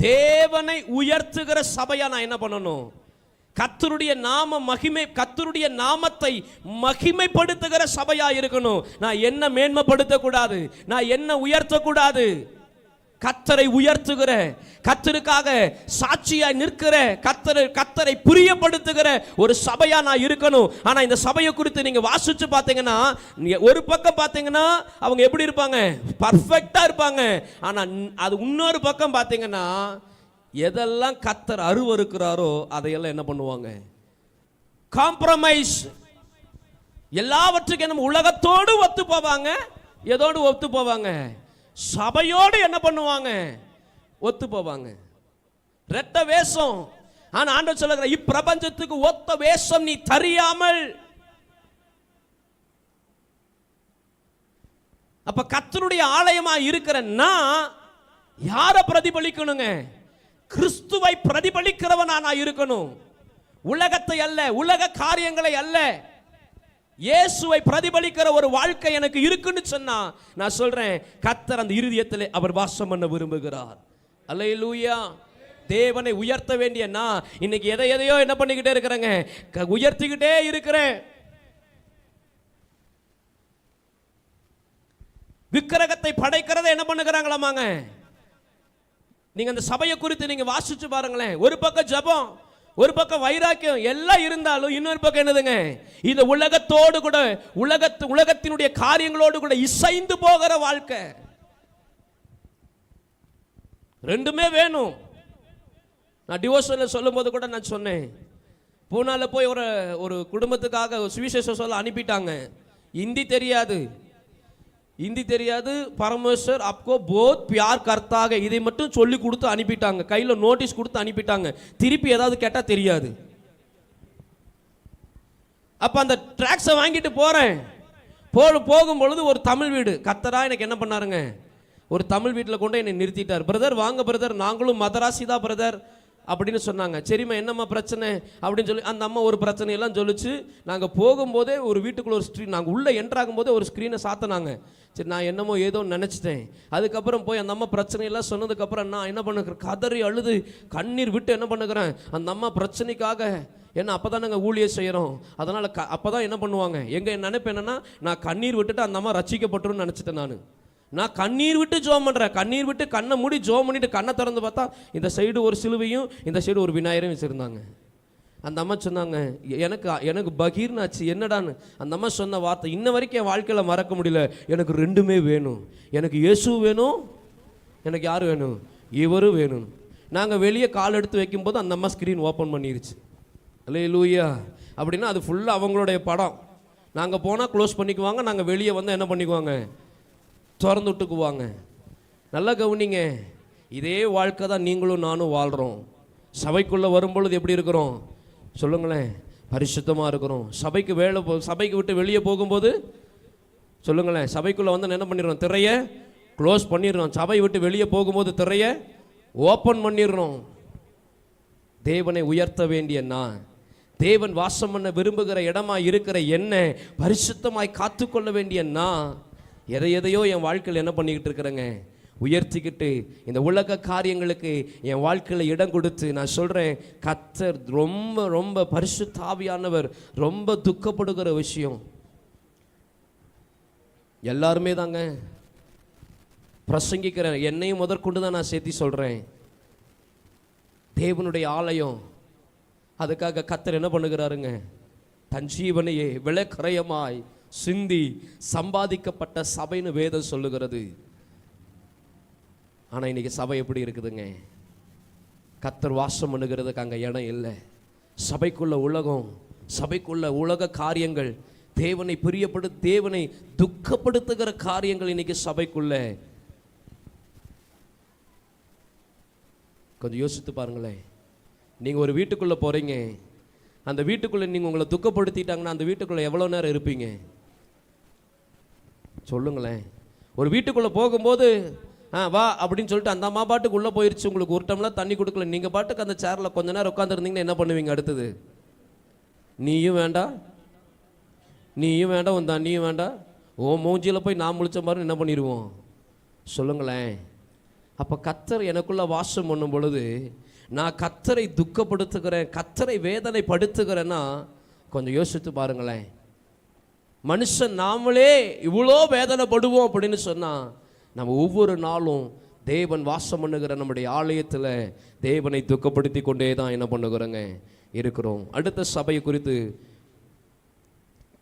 தேவனை உயர்த்துகிற சபையா நான் என்ன பண்ணணும்? கர்த்தருடைய கர்த்தருடைய நாமத்தை மகிமைப்படுத்துகிற சபையா இருக்கணும். நான் என்ன மேன்மைப்படுத்த கூடாது, நான் என்ன உயர்த்த கூடாது. கர்த்தரை உயர்த்துகிற, கர்த்தருக்காக சாட்சியாய் நிற்கிற, கர்த்தரை பிரியப்படுத்துகிற ஒரு சபையா நான் இருக்கணும். ஆனா இந்த சபையை குறித்து நீங்க வாசிச்சு பார்த்தீங்கன்னா, ஒரு பக்கம் பார்த்தீங்கன்னா அவங்க எப்படி இருப்பாங்க? பர்ஃபெக்டா இருப்பாங்க. ஆனா அது இன்னொரு பக்கம் பார்த்தீங்கன்னா எதெல்லாம் கர்த்தர் அருவருக்கிறாரோ அதையெல்லாம் என்ன பண்ணுவாங்க? காம்ப்ரமைஸ். எல்லாவற்றுக்கும் நம்ம உலகத்தோடு ஒத்து போவாங்க. எதோடு ஒத்து போவாங்க? சபையோடு என்ன பண்ணுவாங்க? ஒத்து போவாங்க. ரெட்ட வேஷம். ஆனா ஆண்டவர் சொல்லுகிறார், இப்பிரபஞ்சத்துக்கு ஒத்த வேஷம் நீ தெரியாமல். அப்ப கர்த்தருடைய ஆலயமா இருக்கிறன்னா யாரை பிரதிபலிக்கணுங்க? கிறிஸ்துவை பிரதிபலிக்கிறவனா நான் இருக்கணும். உலகத்தை அல்ல, உலக காரியங்களை அல்ல, இயேசுவை பிரதிபலிக்கிற ஒரு வாழ்க்கை எனக்கு இருக்குன்னு சொன்னா நான் சொல்றேன், கர்த்தர் அந்த இருதயத்திலே அவர் வாசம் பண்ண விரும்புகிறார். அல்லேலூயா. தேவனை உயர்த்த வேண்டிய நான் இன்னைக்கு எதையோ என்ன பண்ணிக்கிட்டே இருக்கிறேங்க? உயர்த்திக்கிட்டே இருக்கிறேன். விக்கிரகத்தை படைக்கிறத என்ன பண்ணுகிறாங்களாமாங்க? நீங்க அந்த சபையை குறித்து நீங்க வாசிச்சு பாருங்களேன். ஒரு பக்கம் ஜெபம், ஒரு பக்கம் வைராக்கியம், எல்லாம் இருந்தாலும் இன்னொரு பக்கம் என்னதுங்க? இந்த உலகத்தோடு கூட, உலகத்தினுடைய காரியங்களோடு கூட இசைந்து போகிற வாழ்க்கை. ரெண்டுமே வேணும். நான் டிவோஷன்ல சொல்லும் போது கூட நான் சொன்னேன், பூனால போய் ஒரு குடும்பத்துக்காக சுவிசேஷம் சொல்ல அனுப்பிட்டாங்க. हिंदी தெரியாது. பரமேஸ்வர் आपको बहुत प्यार करता है இதை மட்டும் சொல்லி கொடுத்து அனுப்பிட்டாங்க. கையில நோட்டீஸ் கொடுத்து அனுப்பிட்டாங்க. திருப்பி ஏதாவது கேட்டா தெரியாது. அப்ப அந்த ட்ராக்ஸை வாங்கிட்டு போறேன். போகும் பொழுது ஒரு தமிழ் வீடு, கர்த்தரா எனக்கு என்ன பண்ணாருங்க? ஒரு தமிழ் வீட்டில் கொண்டு என்னை நிறுத்திட்டார். பிரதர் வாங்க பிரதர், நாங்களும் மதராசி தான் பிரதர் அப்படின்னு சொன்னாங்க. சரிம்மா என்னம்மா பிரச்சனை அப்படின்னு சொல்லி அந்த அம்மா ஒரு பிரச்சனையெல்லாம் சொல்லிச்சு. நாங்கள் போகும்போதே ஒரு வீட்டுக்குள்ள ஒரு ஸ்க்ரீன், நாங்கள் உள்ளே என்ட்ராகும் போதே ஒரு ஸ்க்ரீனை சாத்தினாங்க. சரி நான் என்னமோ ஏதோ நினச்சிட்டேன். அதுக்கப்புறம் போய் அந்த அம்மா பிரச்சனையெல்லாம் சொன்னதுக்கப்புறம் நான் என்ன பண்ணுறேன்? கதறி அழுது கண்ணீர் விட்டு என்ன பண்ணுகிறேன்? அந்த அம்மா பிரச்சனைக்காக ஏன்னா அப்போ தான் நாங்கள் ஊழியம் செய்கிறோம். அதனால் அப்போ தான் என்ன பண்ணுவாங்க, எங்கள் நினைப்பு என்னென்னா நான் கண்ணீர் விட்டுட்டு அந்த அம்மா ரசிக்கப்பட்டுருன்னு நினச்சிட்டேன். நான் கண்ணீர் விட்டு ஜோம் பண்ணுறேன். கண்ணீர் விட்டு கண்ணை மூடி ஜோம் பண்ணிட்டு கண்ணை திறந்து பார்த்தா இந்த சைடு ஒரு சிலுவையும் இந்த சைடு ஒரு விநாயகரையும் வச்சுருந்தாங்க. அந்த அம்மா சொன்னாங்க, எனக்கு பகீர்னாச்சு என்னடான்னு. அந்த அம்மா சொன்ன வார்த்தை இன்ன வரைக்கும் என் வாழ்க்கையில் மறக்க முடியல. எனக்கு ரெண்டுமே வேணும். எனக்கு இயேசு வேணும், எனக்கு யார் வேணும்? இவரும் வேணும். நாங்கள் வெளியே கால் எடுத்து வைக்கும்போது அந்த அம்மா ஸ்க்ரீன் ஓப்பன் பண்ணிருச்சு. அல்லேலூயா. அப்படின்னா அது ஃபுல்லாக அவங்களுடைய படம். நாங்கள் போனால் க்ளோஸ் பண்ணிக்குவாங்க, நாங்கள் வெளியே வந்து என்ன பண்ணிக்குவாங்க? திறந்து விட்டுக்குவாங்க. நல்லா கவனிங்க. இதே வாழ்க்கை தான் நீங்களும் நானும் வாழ்கிறோம். சபைக்குள்ளே வரும்பொழுது எப்படி இருக்கிறோம் சொல்லுங்களேன்? பரிசுத்தமாக இருக்கிறோம். சபைக்கு விட்டு வெளியே போகும்போது சொல்லுங்களேன், சபைக்குள்ளே வந்து என்ன பண்ணிடுறோம்? திரையை க்ளோஸ் பண்ணிடுறோம். சபை விட்டு வெளியே போகும்போது திரையை ஓப்பன் பண்ணிடுறோம். தேவனை உயர்த்த வேண்டிய நான், தேவன் வாசம் பண்ண விரும்புகிற இடமா இருக்கிற என்ன பரிசுத்தமாய் காத்துக்கொள்ள வேண்டிய நான் எதையோ என் வாழ்க்கையில் என்ன பண்ணிக்கிட்டு இருக்கிறேங்க? உயர்த்திக்கிட்டு இந்த உலக காரியங்களுக்கு என் வாழ்க்கையில் இடம் கொடுத்து நான் சொல்கிறேன், கர்த்தர் ரொம்ப ரொம்ப பரிசுத்த ஆவியானவர் ரொம்ப துக்கப்படுகிற விஷயம். எல்லாருமே தாங்க பிரசங்கிக்கிறேன், என்னையும் முதற்கொண்டு தான் நான் சேர்த்தி சொல்கிறேன். தேவனுடைய ஆலயம், அதுக்காக கர்த்தர் என்ன பண்ணுகிறாருங்க? தன் ஜீவனையே விலைக்கரையமாய் சிந்தி சம்பாதிக்கப்பட்ட சபைன்னு வேதம் சொல்லுகிறது. ஆனால் இன்னைக்கு சபை எப்படி இருக்குதுங்க? கர்த்தர் வாசம் பண்ணுகிறதுக்கு அங்கே இடம் இல்லை. சபைக்குள்ள உலகம், சபைக்குள்ள உலக காரியங்கள், தேவனை தேவனை துக்கப்படுத்துகிற காரியங்கள் இன்னைக்கு சபைக்குள்ள. கொஞ்சம் யோசித்து பாருங்களேன். நீங்கள் ஒரு வீட்டுக்குள்ளே போகிறீங்க, அந்த வீட்டுக்குள்ளே நீங்கள் உங்களை துக்கப்படுத்திட்டாங்கன்னா அந்த வீட்டுக்குள்ளே எவ்வளோ நேரம் இருப்பீங்க சொல்லுங்களேன்? ஒரு வீட்டுக்குள்ளே போகும்போது வா அப்படின்னு சொல்லிட்டு அந்த அம்மா பாட்டுக்கு உள்ளே போயிடுச்சு, உங்களுக்கு ஒரு டம்ளர் தண்ணி கொடுக்கல, நீங்கள் பாட்டுக்கு அந்த சேரில் கொஞ்ச நேரம் உட்காந்துருந்தீங்கன்னா என்ன பண்ணுவீங்க? அடுத்தது நீயும் வேண்டாம், நீயும் வேண்டாம், உன் தண்ணியும் வேண்டாம், ஓ மூஞ்சியில் போய் நான் முழிச்ச மாதிரி என்ன பண்ணிடுவோம் சொல்லுங்களேன்? அப்போ கர்த்தர் எனக்குள்ளே வாசம் பண்ணும் பொழுது நான் கர்த்தரை துக்கப்படுத்துகிறேன், கர்த்தரை வேதனைப்படுத்துகிறேன்னா கொஞ்சம் யோசித்து பாருங்களேன். மனுஷன் நாமளே இவ்வளோ வேதனைப்படுவோம் அப்படின்னு சொன்னால் நம்ம ஒவ்வொரு நாளும் தேவன் வாசம் பண்ணுகிற நம்முடைய ஆலயத்தில் தேவனை துக்கப்படுத்தி கொண்டே தான் என்ன பண்ணுகிறோங்க இருக்கிறோம். அடுத்த சபை குறித்து,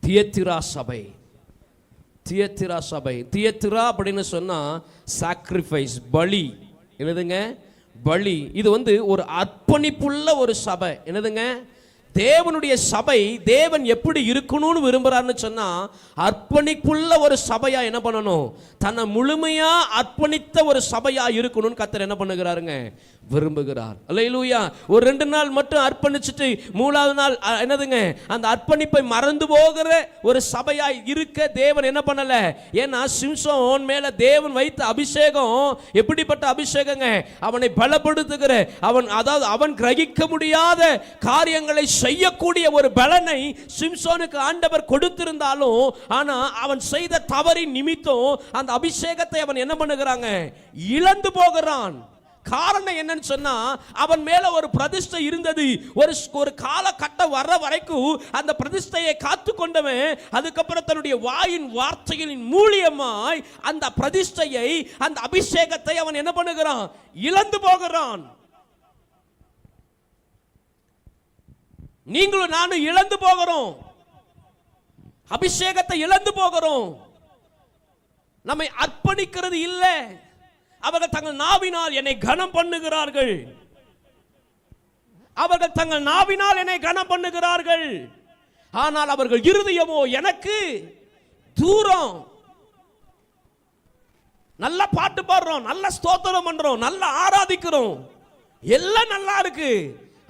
தியத்திரா சபை. தியத்திரா சபை, தியத்திரா அப்படின்னு சொன்னால் சாக்ரிஃபைஸ், பலி. என்னதுங்க? பலி. இது ஒரு அர்ப்பணிப்புள்ள ஒரு சபை. என்னதுங்க? தேவனுடைய சபை தேவன் எப்படி இருக்கணும்னு விரும்புறாருன்னு சொன்னா அர்ப்பணிப்புள்ள ஒரு சபையா என்ன பண்ணணும்? தன்னை முழுமையா அர்ப்பணித்த ஒரு சபையா இருக்கணும்னு கர்த்தர் என்ன பண்ணுகிறாருங்க? விரும்புகிறார். அல்லேலூயா. ஒரு 2 நாள் மட்டும் அர்ப்பணிச்சுட்டு 3வது நாள் என்னதுங்க? அந்த அர்ப்பணிப்பை மறந்து போகிற ஒரு சபையா இருக்க தேவன் என்ன பண்ணல? ஏன்னா சிம்சோன் மேல தேவன் வைத்த அபிஷேகம் எப்படிப்பட்ட அபிஷேகங்க? அவனை பலப்படுத்துகிற, அவன் கிரகிக்க முடியாத காரியங்களை செய்யக்கூடிய ஒரு பலனை சிம்சோனுக்கு ஆண்டவர் கொடுத்திருந்தாலும், ஆனா அவன் செய்த தவறின் நிமித்தம் அந்த அபிஷேகத்தை அவன் என்ன பண்ணுகிறாங்க? இழந்து போகிறான். காரணம் என்னன்னு சொன்னா அவன் மேல ஒரு பிரதிஷ்டை இருந்தது. ஒரு காலகட்டம் வர்ற வரைக்கும் அந்த பிரதிஷ்டையை காத்து கொண்டவன் அதுக்கப்புறம் தன்னுடைய வாயின் வார்த்தைகளின் மூலியமாய் அந்த பிரதிஷ்டையை, அந்த அபிஷேகத்தை அவன் என்ன பண்ணுகிறான்? இழந்து போகிறான். நீங்களும் நானும் இழந்து போகிறோம், அபிஷேகத்தை இழந்து போகிறோம். நம்மை அர்ப்பணிக்கிறது இல்லை. அவர்கள் தங்கள் நாவினால் என்னை கனம் பண்ணுகிறார்கள், அவர்கள் தங்கள் நாவினால் என்னை கனம் பண்ணுகிறார்கள், ஆனால் அவர்கள் இருதயமோ எனக்கு தூரம். நல்ல பாட்டு பாடுறோம், நல்ல ஸ்தோத்திரம் பண்றோம், நல்ல ஆராதிக்கிறோம், எல்லாம் நல்லா இருக்கு.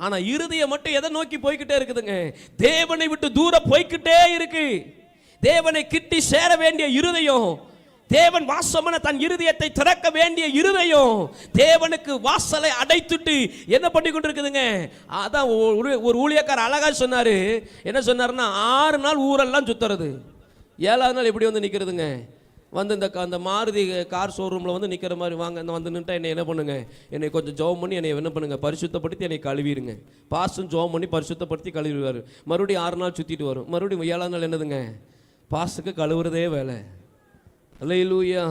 ஆனா இருதயம் மட்டும் எதை நோக்கி போய்கிட்டே இருக்குதுங்க? தேவனை விட்டு தூரம் போய்கிட்டே இருக்கு. தேவனை கிட்டி சேர வேண்டிய இருதயம், தேவன் வாசமான தன் இருதயத்தை திறக்க வேண்டிய இருதயம் தேவனுக்கு வாசலை அடைத்துட்டு என்ன பண்ணி கொண்டிருக்குதுங்க? அதான் ஒரு ஊழியக்கார அழகா சொன்னாரு. என்ன சொன்னாருன்னா, 6 நாள் ஊரெல்லாம் சுத்துறது, 7வது நாள் எப்படி நிக்கிறதுங்க? அந்த மாருதி கார் ஷோரூமில் நிற்கிற மாதிரி, வாங்க வந்து நின்றுட்டா என்னை என்ன பண்ணுங்க? என்னை கொஞ்சம் ஜோம் பண்ணி என்னை என்ன பண்ணுங்க? பரிசுத்தப்படுத்தி என்னை கழுவிடுங்க. பாஸ்டும் ஜோம் பண்ணி பரிசுத்தப்படுத்தி கழுவிடுவார். மறுபடியும் 6 நாள் சுற்றிட்டு வரும். மறுபடியும் 7வது நாள் என்னதுங்க? பாஸ்டுக்கு கழுவுறதே வேலை. அல்லேலூயா,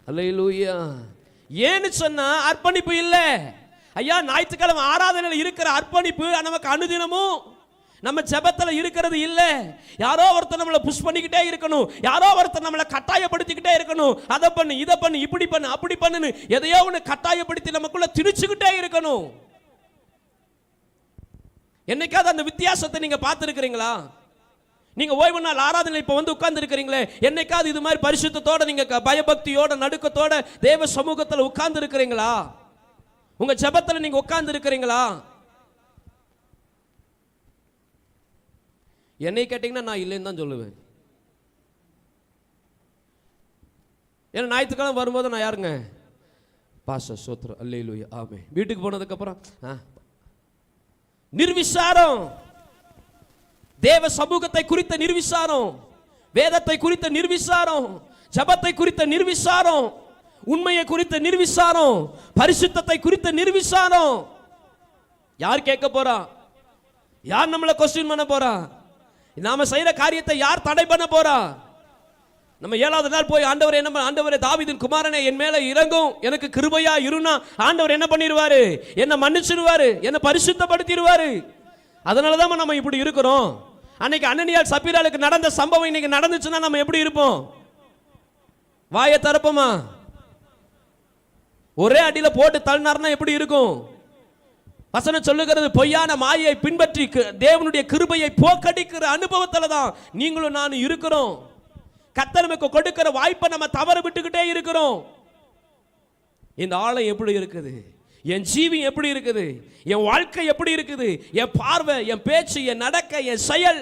அல்லேலூயா. ஏன்னு சொன்னா அர்ப்பணிப்பு இல்லை. ஐயா, ஞாயிற்றுக்கிழமை ஆராதனையில் இருக்கிற அர்ப்பணிப்பு நமக்கு அனுதினமும் நம்ம ஜெபத்துல இருக்கிறது இல்ல. யாரோ ஒருத்தர் நம்மளை புஷ் பண்ணிக்கிட்டே இருக்கணும், யாரோ ஒருத்தர் நம்மளை கட்டாயப்படுத்திக்கிட்டே இருக்கணும். அதை பண்ணு, இதை பண்ணு, இப்படி பண்ணு, அப்படி பண்ணுன்னு எதையோ ஒன்று கட்டாயப்படுத்தி நமக்குள்ள திணிச்சுக்கிட்டே இருக்கணும். என்னைக்காவது அந்த வித்தியாசத்தை நீங்க பார்த்துருக்கிறீங்களா? நீங்க ஓய்வு நாள் ஆராதனை இப்ப உட்கார்ந்து இருக்கிறீங்களே, என்னைக்காவது இது மாதிரி பரிசுத்தத்தோட நீங்க பயபக்தியோட நடுக்கத்தோட தேவ சமூகத்தில் உட்கார்ந்து இருக்கிறீங்களா? உங்க ஜெபத்துல நீங்க உட்கார்ந்து இருக்கிறீங்களா? என்னை கேட்டீங்கன்னா நான் இல்லைன்னு தான் சொல்லுவேன். ஏன்னா ஞாயிற்றுக்கிழமை வரும்போது நான் யாருங்க? பாஸ்டர் சோத்ரம் அல்லேலூயா ஆமென். வீட்டுக்கு போனதுக்கு அப்புறம் நிர்விசாரம், தேவ சமூகத்தை குறித்த நிர்விசாரம், வேதத்தை குறித்த நிர்விசாரம், ஜபத்தை குறித்த நிர்விசாரம், உண்மையை குறித்த நிர்விசாரம், பரிசுத்தத்தை குறித்த நிர்விசாரம். யார் கேட்க போறா? யார் நம்மளை கொஸ்டின் பண்ண போறா? நாம செய்யற காரியத்தை யார் தடை பண்ண போறா? நம்ம 7வது நாள் போய் ஆண்டவர் என்ன, ஆண்டவரே தாவீதின் குமாரனே என் மேல இறங்கும், எனக்கு கிருபையா இருனா ஆண்டவர் என்ன பண்ணிடுவாரு? என்ன மன்னிச்சிடுவாரு, என்ன பரிசுத்தப்படுத்திடுவாரு. அதனாலதான் நம்ம இப்படி இருக்கிறோம். அன்னைக்கு அனனியாள் சப்பீராளுக்கு நடந்த சம்பவம் இன்னைக்கு நடந்துச்சுன்னா நம்ம எப்படி இருப்போம்? வாயை திறப்போமா? ஒரே அடியில போட்டு தள்ளினார்னா எப்படி இருக்கும்? வசனம் சொல்லுகிறது, பொய்யான மாயை பின்பற்றி தேவனுடைய கிருபையை போக்கடிக்கிற அனுபவத்துல தான் நீங்களும் நானும் இருக்கிறோம். கர்த்தர் நமக்கு கொடுக்கிற வாய்ப்பை நம்ம தவற விட்டுக்கிட்டே இருக்கிறோம். இந்த ஆளை எப்படி இருக்குது, என் ஜீவி எப்படி இருக்குது, என் வாழ்க்கை எப்படி இருக்குது, என் பார்வை, என் பேச்சு, என் நடக்க, என் செயல்,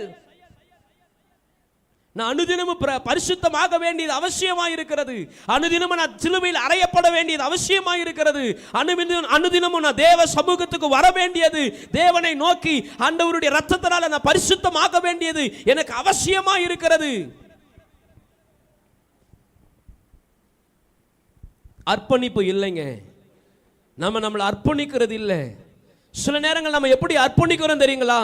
நான் அனுதினமும் பரிசுத்தமாக வேண்டியது அவசியமாக இருக்கிறது. அனுதினமும் நான் சிலுவையில் அறையப்பட வேண்டியது அவசியமாக இருக்கிறது. அனுதினமும் நான் தேவ சமூகத்துக்கு வர வேண்டியது, தேவனை நோக்கி ஆண்டவருடைய ரத்தத்தினால நான் பரிசுத்தமாக வேண்டியது எனக்கு அவசியமாக இருக்கிறது. அர்ப்பணிப்பு இல்லைங்க. நம்மளை அர்ப்பணிக்கிறது இல்லை. சில நேரங்கள் நம்ம எப்படி அர்ப்பணிக்கிறோம் தெரியுங்களா?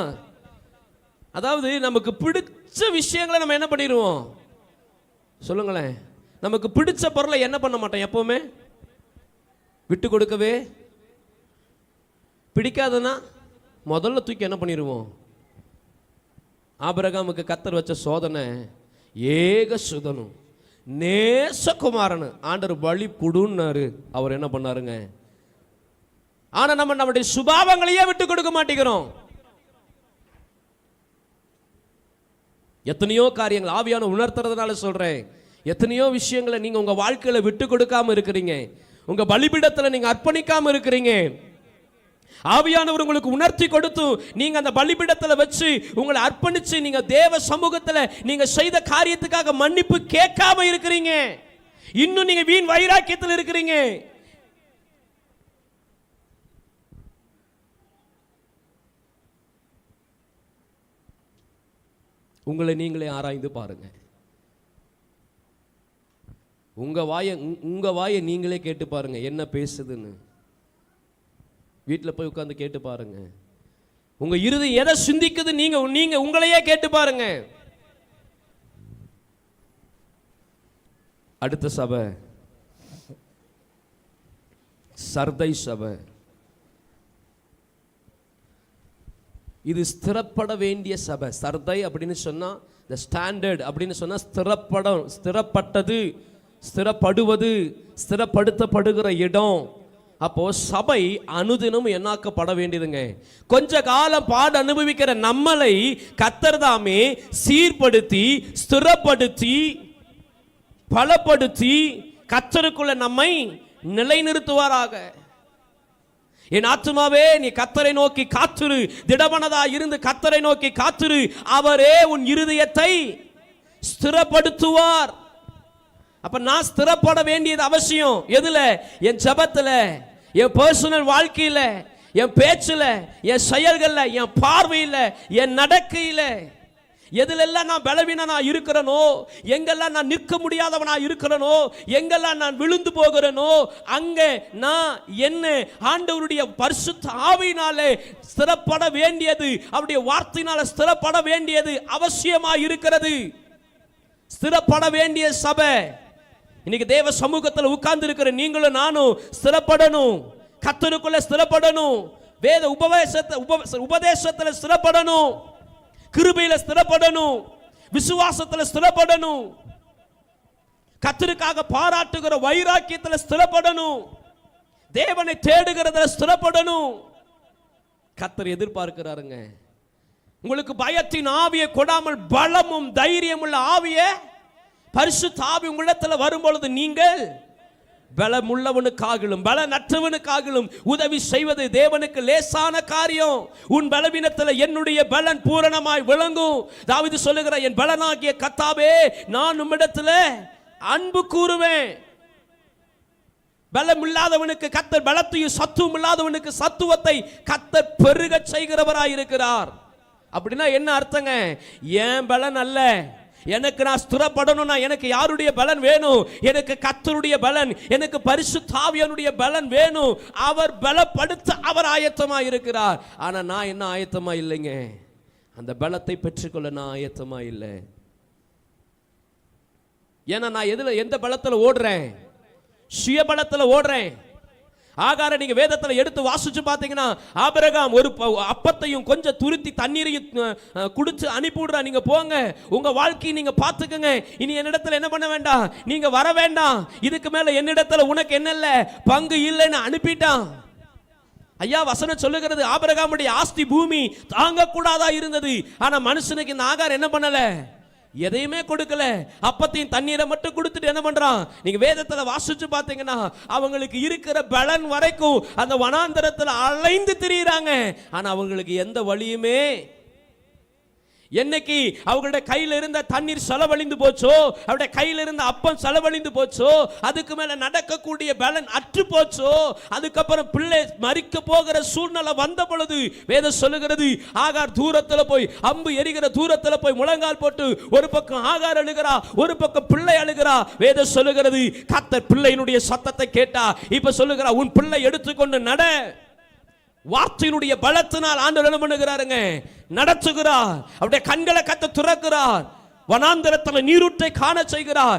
அதாவது நமக்கு பிடிச்ச விஷயங்களை நம்ம என்ன பண்ணிடுவோம் சொல்லுங்களேன். நமக்கு பிடிச்ச பொருளை என்ன பண்ண மாட்டோம், எப்பவுமே விட்டு கொடுக்கவே. பிடிக்காதுன்னா முதல்ல தூக்கி என்ன பண்ணிடுவோம். ஆபிரகாமுக்கு கர்த்தர் வச்ச சோதனை ஏக சுதனும் நேசகுமாரனு ஆண்டவர் பலி கொடுன்னாரு. அவர் என்ன பண்ணாருங்க? ஆனா நம்ம நம்முடைய சுபாவங்களையே விட்டு கொடுக்க மாட்டேங்கிறோம். எத்தனையோ காரியங்கள் ஆவியான உணர்த்துறதுனால சொல்றேன். எத்தனையோ விஷயங்களை நீங்க உங்க வாழ்க்கையில விட்டு கொடுக்காம இருக்கிறீங்க. உங்க பலிபீடத்துல நீங்க அர்ப்பணிக்காம இருக்கிறீங்க. ஆவியானவர் உங்களுக்கு உணர்த்தி கொடுத்து நீங்க அந்த பலிபீடத்துல வச்சு உங்களை அர்ப்பணிச்சு நீங்க தேவ சமூகத்துல நீங்க செய்த காரியத்துக்காக மன்னிப்பு கேட்காம இருக்கிறீங்க. இன்னும் நீங்க வீண் வைராக்கியத்தில் இருக்கிறீங்க. உங்களை நீங்களே ஆராய்ந்து பாருங்க. உங்க வாயை நீங்களே கேட்டு பாருங்க என்ன பேசுதுன்னு. வீட்டில் போய் உட்கார்ந்து கேட்டு பாருங்க. உங்க இருதயம் எதை சிந்திக்குது நீங்க உங்களையே கேட்டு பாருங்க. அடுத்த சபை சர்தை சபை. இது ஸ்திரப்பட வேண்டிய சபை. சர்தை அப்படின்னு சொன்னா the standard அப்படின்னு சொன்னா ஸ்திரப்பட்டது, ஸ்திரப்படுவது, ஸ்திரப்படுத்தப்படுகிற இடம். அப்போ சபை அனுதினம் என்னாக்கப்பட வேண்டியதுங்க. கொஞ்ச காலம் பாடு அனுபவிக்கிற நம்மளை கர்த்தர் தாமே சீர்படுத்தி, ஸ்திரப்படுத்தி, பலப்படுத்தி கர்த்தருக்குள்ள நம்மை நிலைநிறுத்துவாராக. என் ஆத்துமாவே நீ கர்த்தரை நோக்கி காத்துரு, திடமனதா இருந்து கர்த்தரை நோக்கி காத்துரு, அவரே உன் இருதயத்தை ஸ்திரப்படுத்துவார். அப்ப நான் ஸ்திரப்பட வேண்டியது அவசியம். எதுல? என் ஜெபத்துல, என் பர்சனல் வாழ்க்கையில, என் பேச்சுல, என் செயல்கள்ல, என் பார்வையில, என் நடக்கையில. எதுலெல்லாம் நான் பலவீனனா இருக்கிறனோ, எங்கெல்லாம் நான் நிற்க முடியாதவனா இருக்கிறனோ, எங்கெல்லாம் நான் விழுந்து போகிறனோ, அங்க நான் என்ன ஆண்டவருடைய பரிசுத்த ஆவியினாலே ஸ்திரப்பட வேண்டியது, அவருடைய வார்த்தையினால ஸ்திரப்பட வேண்டியது அவசியமா இருக்கிறது. ஸ்திரப்பட வேண்டிய சபை. இன்னைக்கு தேவ சமூகத்தில் உட்கார்ந்து இருக்கிற நீங்களும் நானும் ஸ்திரப்படணும். கர்த்தருக்குள்ள ஸ்திரப்படணும். வேத உபதேசத்தில் ஸ்திரப்படணும். கிருபையில ஸ்திரப்படணும். விசுவாசத்தில் ஸ்திரப்படணும். கர்த்தருக்காக பாராட்டுகிற வைராக்கியத்தில் ஸ்திரப்படணும். தேவனை தேடுகிறதுல ஸ்திரப்படணும். கர்த்தர் எதிர்பார்க்கிறாருங்க. உங்களுக்கு பயத்தின் ஆவியை கொடாமல் பலமும் தைரியம் உள்ள ஆவியை, பரிசுத்த ஆவி உங்களிடத்தில் வரும்பொழுது நீங்கள் பலமுள்ளவனுக்காகிலும் பலனற்றவனுக்காகிலும் உதவி செய்வது தேவனுக்கு லேசான காரியம். உன் பலவீனத்தில் என்னுடைய பலன் பூரணமாய் விளங்கும். தாவீது சொல்லுகிறார், என் பலனாகிய கர்த்தாவே நான் உம்மிடத்தில் அன்பு கூறுவேன். பலம் இல்லாதவனுக்கு கர்த்தர் பலத்தையும் சத்துவம் இல்லாதவனுக்கு சத்துவத்தை கர்த்தர் பெருக செய்கிறவராயிருக்கிறார். அப்படின்னா என்ன அர்த்தங்க? என் பலன் அல்ல, எனக்கு நான் ஸ்திரப்படணும்னா எனக்கு யாருடைய பலன் வேணும்? எனக்கு கர்த்தருடைய பலன், எனக்கு பரிசுத்த ஆவியானுடைய பலன் வேணும். அவர் பலப்படுத்த அவர் ஆயத்தமா இருக்கிறார். ஆனா நான் என்ன ஆயத்தமா இல்லைங்க. அந்த பலத்தை பெற்றுக்கொள்ள நான் ஆயத்தமா இல்லை. ஏன்னா நான் எந்த பலத்துல ஓடுறேன்? சுயபலத்துல ஓடுறேன். ஆகார நீங்க வேதத்துல எடுத்து வாசிச்சு பாத்தீங்கன்னா, ஆபிரகாம் ஒரு அப்பத்தையும் கொஞ்சம் துருத்தி தண்ணீரையும் குடிச்சு அனுப்பிவிடுறா, நீங்க போங்க, உங்க வாழ்க்கையை நீங்க பாத்துக்கங்க, இனி என்னிடத்துல என்ன பண்ண வேண்டாம், நீங்க வர வேண்டாம், இதுக்கு மேல என்னிடத்துல உனக்கு என்ன இல்ல பங்கு இல்லைன்னு அனுப்பிட்டான். ஐயா வசனம் சொல்லுகிறது, ஆபிரகாமுடைய ஆஸ்தி பூமி தாங்க கூடாதா இருந்தது. ஆனா மனுஷனுக்கு இந்த ஆகார் என்ன பண்ணல? எதையுமே கொடுக்கல. அப்பத்தையும் தண்ணீரை மட்டும் கொடுத்துட்டு என்ன பண்றான்? நீங்க வேதத்துல வாசிச்சு பாத்தீங்கன்னா, அவங்களுக்கு இருக்கிற பலன் வரைக்கும் அந்த வனாந்தரத்துல அலைந்து திரியுறாங்க. ஆனா அவங்களுக்கு எந்த வழியுமே, என்னைக்கு அவங்களுடைய கையில் இருந்த தண்ணீர் செலவழிந்து போச்சோ, அவருடைய கையில் இருந்த அப்பம் செலவழிந்து போச்சோ, அதுக்கு மேல நடக்கக்கூடிய பலன் அற்று போச்சோ, அதுக்கப்புறம் பிள்ளை மரிக்க போகிற சூழ்நிலை வந்த பொழுது வேதம் சொல்லுகிறது, ஆகார் தூரத்துல போய், அம்பு எரிகிற தூரத்துல போய் முழங்கால் போட்டு, ஒரு பக்கம் ஆகார் அழுகிறா, ஒரு பக்கம் பிள்ளை அழுகிறா. வேதம் சொல்லுகிறது, கர்த்தர் பிள்ளையினுடைய சத்தத்தை கேட்டா. இப்ப சொல்லுகிறா, உன் பிள்ளை எடுத்துக்கொண்டு நட. வார்த்தையினுடைய பலத்தினால் ஆண்டவர் என்ன பண்ணுகிறாருங்க? நடத்துகிறார். அவருடைய கண்களை கர்த்தர் திறக்கிறார். வனாந்தரத்தில் நீரூற்றை காண செய்கிறார்.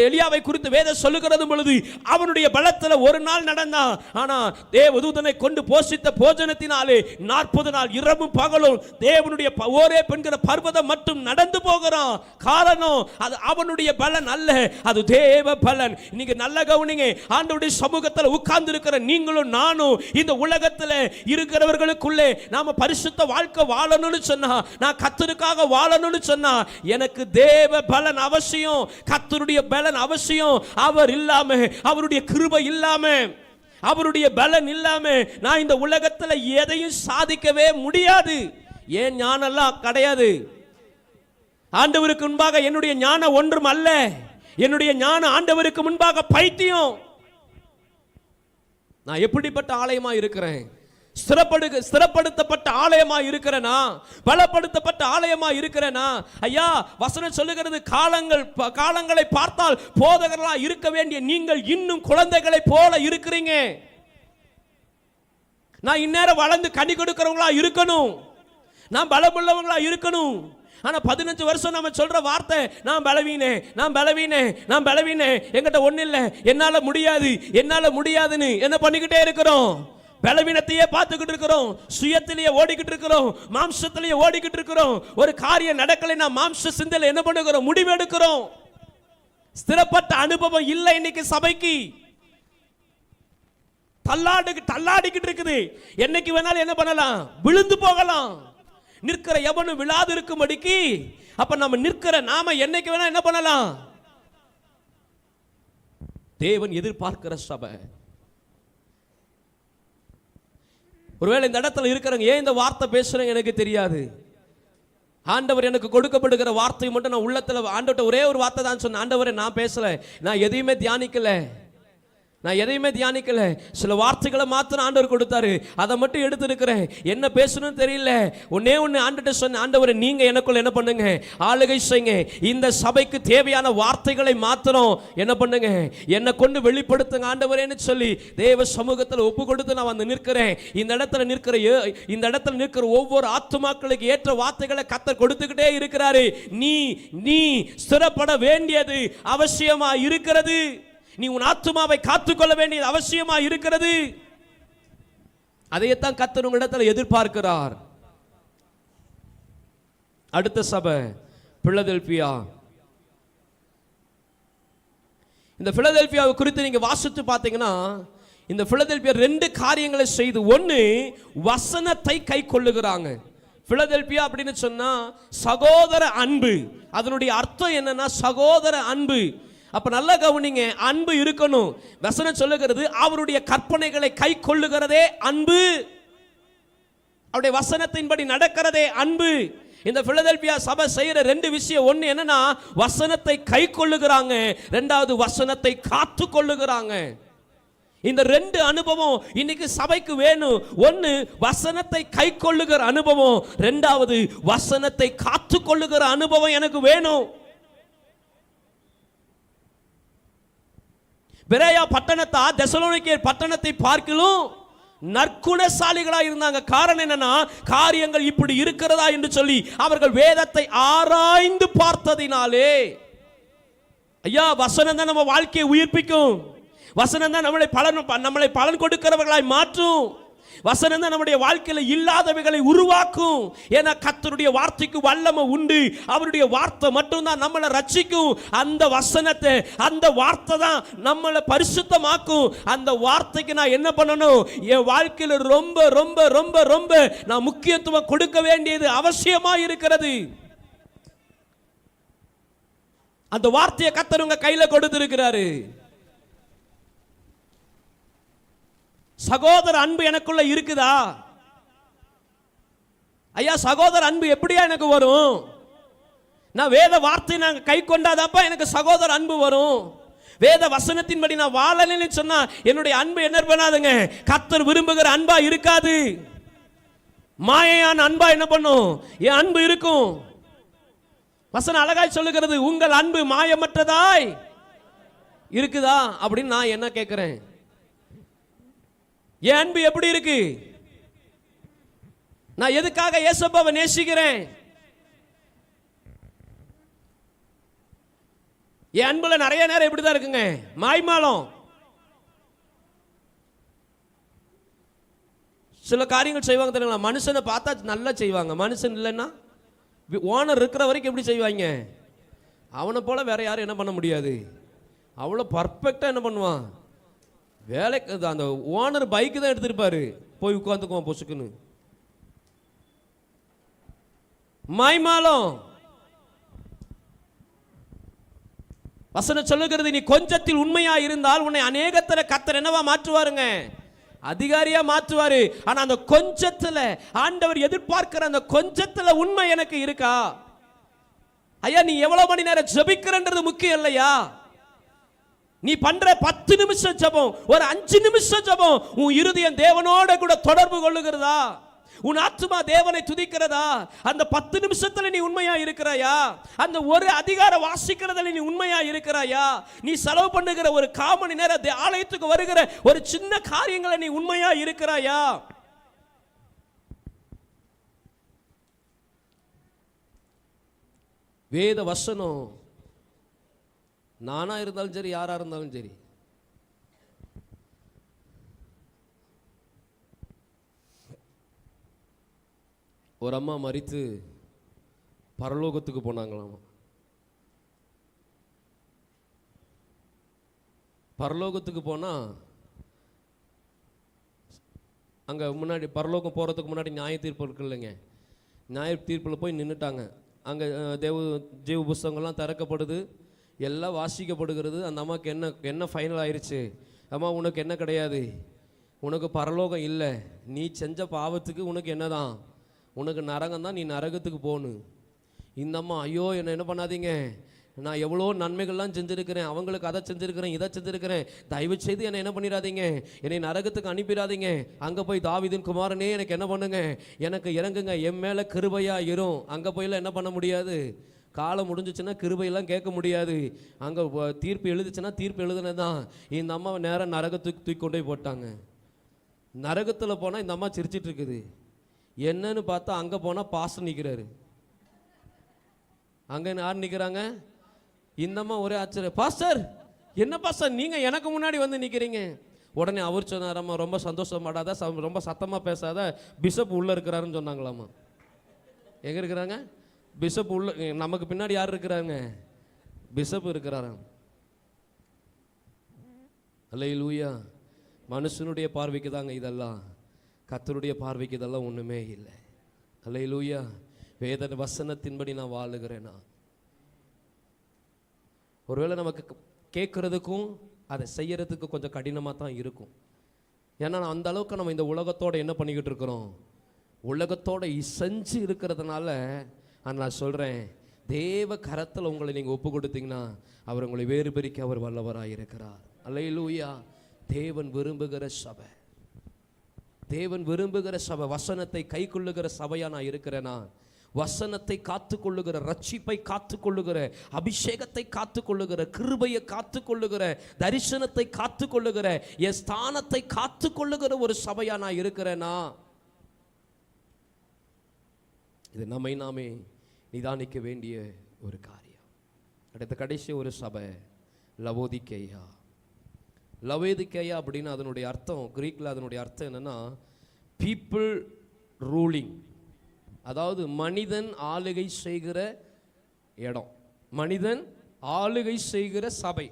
எலியாவை குறித்து வேதம் சொல்லுகிறது பொழுது அவனுடைய பலத்தில் ஒரு நாள் நடந்தான். ஆனா தேவதூதனை கொண்டு போஷித்த போஜனத்தினாலே 40 நாள் இரவும் பகலும் தேவனுடைய ஒரே பெண்கிற பர்வதம் மட்டும் நடந்து போகிறான். காரணம் அது அவனுடைய பலன் அல்ல, அது தேவ பலன். நீங்க நல்ல கவனிங்க. ஆண்டவருடைய சமூகத்தில் உட்கார்ந்து இருக்கிற நீங்களும் நானும் இந்த உலகத்தில் இருக்கிறவர்களுக்குள்ளே நாம பரிசுத்த வாழ்க்கை வாழணும்னு சொன்னா, நான் கர்த்தருக்காக வாழணும்னு சொன்னா, எனக்கு தேவ பலன் அவசியம், கர்த்தருடைய பலன் அவசியம். அவர் இல்லாம, அவருடைய கிருபை இல்லாம, அவருடைய பலன் இல்லாம நான் இந்த உலகத்தில் எதையும் சாதிக்கவே முடியாது. ஏன் ஞானம்லாம் கிடையாது. ஆண்டவருக்கு முன்பாக என்னுடைய ஞானம் ஒன்றும் அல்ல. என்னுடைய ஞானம் ஆண்டவருக்கு முன்பாக பைத்தியம். நான் எப்படிப்பட்ட ஆலயமா இருக்கிறேன்? ஸ்திரப்படுத்தப்பட்ட ஆலயமா இருக்கிறேனா? பலப்படுத்தப்பட்ட ஆலயமா இருக்கிறேனா? ஐயா வசனம் சொல்லுகிறது, காலங்களை பார்த்தால் போதகர்களா இருக்க வேண்டிய நீங்கள் இன்னும் குழந்தைகளை போல இருக்கிறீங்க. நான் இந்நேரம் வளர்ந்து கனி கொடுக்கிறவங்களா இருக்கணும், நான் பலமுள்ளவங்களா இருக்கணும். ஆனா 15 வருஷம் நம்ம சொல்ற வார்த்தை, நான் பலவீனே, நான் பலவீனே, நான் பலவீனே, என்கிட்ட ஒண்ணு இல்ல, என்னால முடியாது, என்னால முடியாதுன்னு என்ன பண்ணிக்கிட்டே இருக்கிறோம்? பலவீனத்தையே பார்த்துக்கிட்டு இருக்கிறோம், சுயத்திலேயே ஓடிக்கிட்டு இருக்கிறோம், மாம்சத்திலேயே ஓடிக்கிட்டு இருக்கிறோம். ஒரு காரியம் நடக்கலைன்னா மாம்ச சிந்தையில என்ன பண்ணுகிறோம்? முடிவு எடுக்கிறோம். ஸ்திரப்பட்ட அனுபவம் இல்லை இன்னைக்கு சபைக்கு. தள்ளாடிக்கிட்டு இருக்குது. என்னைக்கு வேணாலும் என்ன பண்ணலாம்? விழுந்து போகலாம். நிற்கிற எவனும் விழாது இருக்கும்படிக்கு. அப்ப நம்ம நிற்கிற நாம என்னைக்கு வேணா என்ன பண்ணலாம்? தேவன் எதிர்பார்க்கிற சபை. ஒருவேளை இந்த இடத்துல இருக்கிறவங்க ஏன் இந்த வார்த்தை பேசுறேங்க எனக்கு தெரியாது. ஆண்டவர் எனக்கு கொடுக்கப்படுகிற வார்த்தை மட்டும் நான் உள்ளத்துல ஆண்டவர்ட்ட ஒரே ஒரு வார்த்தை தான் சொன்னேன். ஆண்டவரே நான் பேசல, நான் எதையுமே தியானிக்கல, சில வார்த்தைகளை மாத்திரம் ஆண்டவர் கொடுத்தாரு, அதை மட்டும் எடுத்திருக்கிறேன். என்ன பேசணும்னு தெரியல. ஒன்னே ஒன்று ஆண்டவர்ட்ட சொன்ன, ஆண்டவரே நீங்க எனக்குள்ள என்ன பண்ணுங்க? ஆளுகை செய்யுங்க. இந்த சபைக்கு தேவையான வார்த்தைகளை மாத்திரம் என்ன பண்ணுங்க? என்னை கொண்டு வெளிப்படுத்துங்க ஆண்டவரேன்னு சொல்லி தேவ சமூகத்தில் ஒப்பு கொடுத்து நான் வந்து நிற்கிறேன். இந்த இடத்துல நிற்கிற ஒவ்வொரு ஆத்துமாக்களுக்கு ஏற்ற வார்த்தைகளை கர்த்தர் கொடுத்துக்கிட்டே இருக்கிறாரு. நீ ஸ்திரப்பட வேண்டியது அவசியமா இருக்கிறது. நீ உன் ஆத்துமாவை காத்துக்கொள்ள வேண்டியது அவசியமா இருக்கிறது. அதைத்தான் கர்த்தர் உங்களிடத்தில் எதிர்பார்க்கிறார். அடுத்த சபை பிலதெல்பியா. இந்த பிலதெல்பியாவை குறித்து நீங்க வாசித்து பார்த்தீங்கன்னா, இந்த பிலதெல்பியா 2 காரியங்களை செய்து. ஒன்று, வசனத்தை கை கொள்ளுகிறாங்க. பிலதெல்பியா அப்படின்னு சொன்னா சகோதர அன்பு. அதனுடைய அர்த்தம் என்னன்னா சகோதர அன்பு. அப்ப நல்லா கவனிங்க, அன்பு இருக்கணும். வசனம் சொல்லுகிறது அவருடைய கற்பனைகளை கை கொள்ளுகிறதே அன்பு, அவருடைய வசனத்தின்படி நடக்கிறதே அன்பு. இந்த பிலதெல்பியா சபை செய்யற ரெண்டு விஷயம். ஒன்னு என்னன்னா, வசனத்தை கை கொள்ளுகிறாங்க, ரெண்டாவது வசனத்தை காத்து கொள்ளுகிறாங்க. இந்த ரெண்டு அனுபவம் இன்னைக்கு சபைக்கு வேணும். ஒன்னு வசனத்தை கை கொள்ளுகிற அனுபவம், ரெண்டாவது வசனத்தை காத்து கொள்ளுகிற அனுபவம் எனக்கு வேணும். பெரேயா பட்டணத்தா தெசலோனிக்கேயர் பட்டணத்தை பார்க்கிலும் நற்குணசாலிகளா இருந்தாங்க. காரணம் என்னன்னா, காரியங்கள் இப்படி இருக்கிறதா என்று சொல்லி அவர்கள் வேதத்தை ஆராய்ந்து பார்த்ததினாலே. ஐயா, வசனம் தான் நம்ம வாழ்க்கையை உயிர்ப்பிக்கும். வசனம் தான் நம்மளை பலன் கொடுக்கிறவர்களாய் மாற்றும். வசனம் தான் நம்முடைய வாழ்க்கையில இல்லாதவைகளை உருவாக்கும். ஏன்னா கர்த்தருடைய வார்த்தைக்கு வல்லமை உண்டு. அவருடைய வார்த்தை மட்டும்தான் நம்மளை ரட்சிக்கும். அந்த வசனத்தை, அந்த வார்த்தை தான் நம்மளை பரிசுத்தமாக்கும். அந்த வார்த்தைக்கு நான் என்ன பண்ணணும்? என் வாழ்க்கையில ரொம்ப ரொம்ப ரொம்ப ரொம்ப நான் முக்கியத்துவம் கொடுக்க வேண்டியது அவசியமா இருக்கிறது. அந்த வார்த்தையை கர்த்தர் உங்க கையில கொடுத்திருக்கிறாரு. சகோதர அன்பு எனக்குள்ள இருக்குதா? ஐயா, சகோதர அன்பு எப்படியா எனக்கு வரும்? நான் வேத வார்த்தை நான் கை கொண்டாதாப்பா எனக்கு சகோதர அன்பு வரும். வேத வசனத்தின்படி நான் வாழலைன்னு சொன்னா என்னுடைய அன்பு என்ன பண்ணாதுங்க, கர்த்தர் விரும்புகிற அன்பா இருக்காது. மாயையான அன்பா என்ன பண்ணும்? என் அன்பு இருக்கும். வசனம் அழகாய் சொல்லுகிறது, உங்கள் அன்பு மாயமற்றதாய் இருக்குதா அப்படின்னு நான் என்ன கேட்கிறேன்? என் அன்பு எப்படி இருக்கு? நான் எதுக்காக இயேசுவை நேசிக்கிறேன்? என் அன்புல நிறைய நேரம் இப்படிதான் இருக்குங்க, மாய்மாலம். சில காரியங்கள் செய்வாங்க தெரியுங்களா? மனுஷனை பார்த்தா நல்லா செய்வாங்க, மனுஷன் இல்லைன்னா ஓனர் இருக்கிற வரைக்கும் எப்படி செய்வாங்க? அவனை போல வேற யாரும் என்ன பண்ண முடியாது. அவ்வளோ பர்ஃபெக்டா என்ன பண்ணுவான்? வேலைக்கு அந்த ஓனர் பைக்கு தான் எடுத்திருப்பாரு, போய் உட்காந்துக்குவான் பொசுக்குன்னு. மாய்மாலம். வசனம் சொல்லுகிறது, நீ கொஞ்சத்தில் உண்மையா இருந்தால் உன்னை அநேகத்துல கர்த்தர் என்னவா மாற்றுவாருங்க? அதிகாரியா மாற்றுவாரு. ஆனா அந்த கொஞ்சத்துல ஆண்டவர் எதிர்பார்க்கிற அந்த கொஞ்சத்துல உண்மை எனக்கு இருக்கா? ஐயா, நீ எவ்வளவு மணி நேரம் ஜெபிக்கிறன்றது முக்கியம் இல்லையா? நீ பண்ற 10 நிமிஷம் ஜெபம், ஒரு 5 நிமிஷம் ஜெபம் உன் இருதயம் தேவனோட கூட தொடர்பு கொள்ளுகிறதா? உன் ஆத்துமா தேவனை துதிக்கிறதா? அந்த 10 நிமிஷத்துல நீ உண்மையா இருக்கிறாயா? அந்த ஒரு அதிகாரம் வாசிக்கிறதுல நீ உண்மையா இருக்கிறாயா? நீ செலவு பண்ணுகிற ஒரு 1/4 மணி நேரம் ஆலயத்துக்கு வருகிற ஒரு சின்ன காரியங்களை நீ உண்மையா இருக்கிறாயா? வேத வசனம் நானா இருந்தாலும் சரி, யாரா இருந்தாலும் சரி, ஒரு அம்மா மரித்து பரலோகத்துக்கு போனாங்களாம். பரலோகத்துக்கு போனா அங்க முன்னாடி பரலோகம் போறதுக்கு முன்னாடி நியாய தீர்ப்பு இருக்கு இல்லைங்க, நியாய தீர்ப்பில் போய் நின்றுட்டாங்க. அங்க ஜீவ புஸ்தகங்கள்லாம் திறக்கப்படுது, எல்லாம் வாசிக்கப்படுகிறது. அந்த அம்மாவுக்கு என்ன ஃபைனல் ஆயிடுச்சு? அம்மா, உனக்கு என்ன கிடையாது, உனக்கு பரலோகம் இல்லை, நீ செஞ்ச பாவத்துக்கு உனக்கு என்னதான், உனக்கு நரகம் தான், நீ நரகத்துக்கு போகணும். இந்த அம்மா, ஐயோ என்ன பண்ணாதீங்க, நான் எவ்வளோ நன்மைகள்லாம் செஞ்சுருக்கிறேன், அவங்களுக்கு அதை செஞ்சுருக்கிறேன், இதை செஞ்சுருக்கிறேன், தயவு செய்து என்னை என்ன பண்ணிடாதீங்க, என்னை நரகத்துக்கு அனுப்பிடாதீங்க. அங்கே போய் தாவீதின் குமாரனே எனக்கு என்ன பண்ணுங்க, எனக்கு இறங்குங்க, என் மேலே கிருபையா இரும். அங்கே போயெல்லாம் என்ன பண்ண முடியாது, காலம் முடிஞ்சிச்சுன்னா கிருபையெல்லாம் கேட்க முடியாது. அங்கே தீர்ப்பு எழுதுச்சுன்னா தீர்ப்பு எழுதுனதான். இந்த அம்மாவை நேரம் நரகத்துக்கு தூக்கி கொண்டு போய் போட்டாங்க. நரகத்தில் போனால் இந்த அம்மா சிரிச்சிட்டு இருக்குது. என்னன்னு பார்த்தா அங்கே போனால் பாஸ்டர் நிற்கிறாரு. அங்கே யார் நிற்கிறாங்க? இந்த அம்மா ஒரே ஆச்சரியம், பாஸ்டர் என்ன பாஸ்டர் நீங்கள் எனக்கு முன்னாடி வந்து நிற்கிறீங்க? உடனே அவர் சொன்னாராம்மா, ரொம்ப சந்தோஷப்படாத, ரொம்ப சத்தமாக பேசாத, பிஷப் உள்ளே இருக்கிறாருன்னு சொன்னாங்களாம்மா. எங்கே இருக்கிறாங்க? பிஷப் உள்ள, நமக்கு பின்னாடி யார் இருக்கிறாங்க? பிஷப் இருக்கிறாராம். அல்லேலூயா. மனுஷனுடைய பார்வைக்கு தாங்க இதெல்லாம், கர்த்தருடைய பார்வைக்கு இதெல்லாம் ஒன்றுமே இல்லை. அல்லேலூயா. வேத வசனத்தின்படி நான் வாழுகிறேனா? ஒருவேளை நமக்கு கேட்குறதுக்கும் அதை செய்யறதுக்கு கொஞ்சம் கடினமாக தான் இருக்கும். ஏன்னா அந்த அளவுக்கு நம்ம இந்த உலகத்தோடு என்ன பண்ணிக்கிட்டு இருக்கிறோம், உலகத்தோடு இசைஞ்சு இருக்கிறதுனால. நான் சொல்கிறேன், தேவ கரத்தில் உங்களை நீங்கள் ஒப்பு கொடுத்தீங்கன்னா அவர் உங்களை வேறு பிரிக்க அவர் வல்லவராக இருக்கிறார். அல்லேலூயா. தேவன் விரும்புகிற சபை, தேவன் விரும்புகிற சபை, வசனத்தை கை கொள்ளுகிற சபையா நான் இருக்கிறேனா, வசனத்தை காத்து கொள்ளுகிற, ரட்சிப்பை காத்து கொள்ளுகிற, அபிஷேகத்தை காத்து கொள்ளுகிற, கிருபையை காத்து கொள்ளுகிற, தரிசனத்தை காத்து கொள்ளுகிற, என் ஸ்தானத்தை காத்து கொள்ளுகிற ஒரு சபையா நான் இருக்கிறேனா? இது நம்மை நாமே நிதானிக்க வேண்டிய ஒரு காரியம். அடுத்த கடைசி ஒரு சபை லவோதிக்கேயா. லவோதிக்கேயா அப்படின்னு அதனுடைய அர்த்தம், கிரீக்கில் அதனுடைய அர்த்தம் என்னன்னா, பீப்புள் ரூலிங், அதாவது மனிதன் ஆளுகை செய்கிற இடம், மனிதன் ஆளுகை செய்கிற சபை.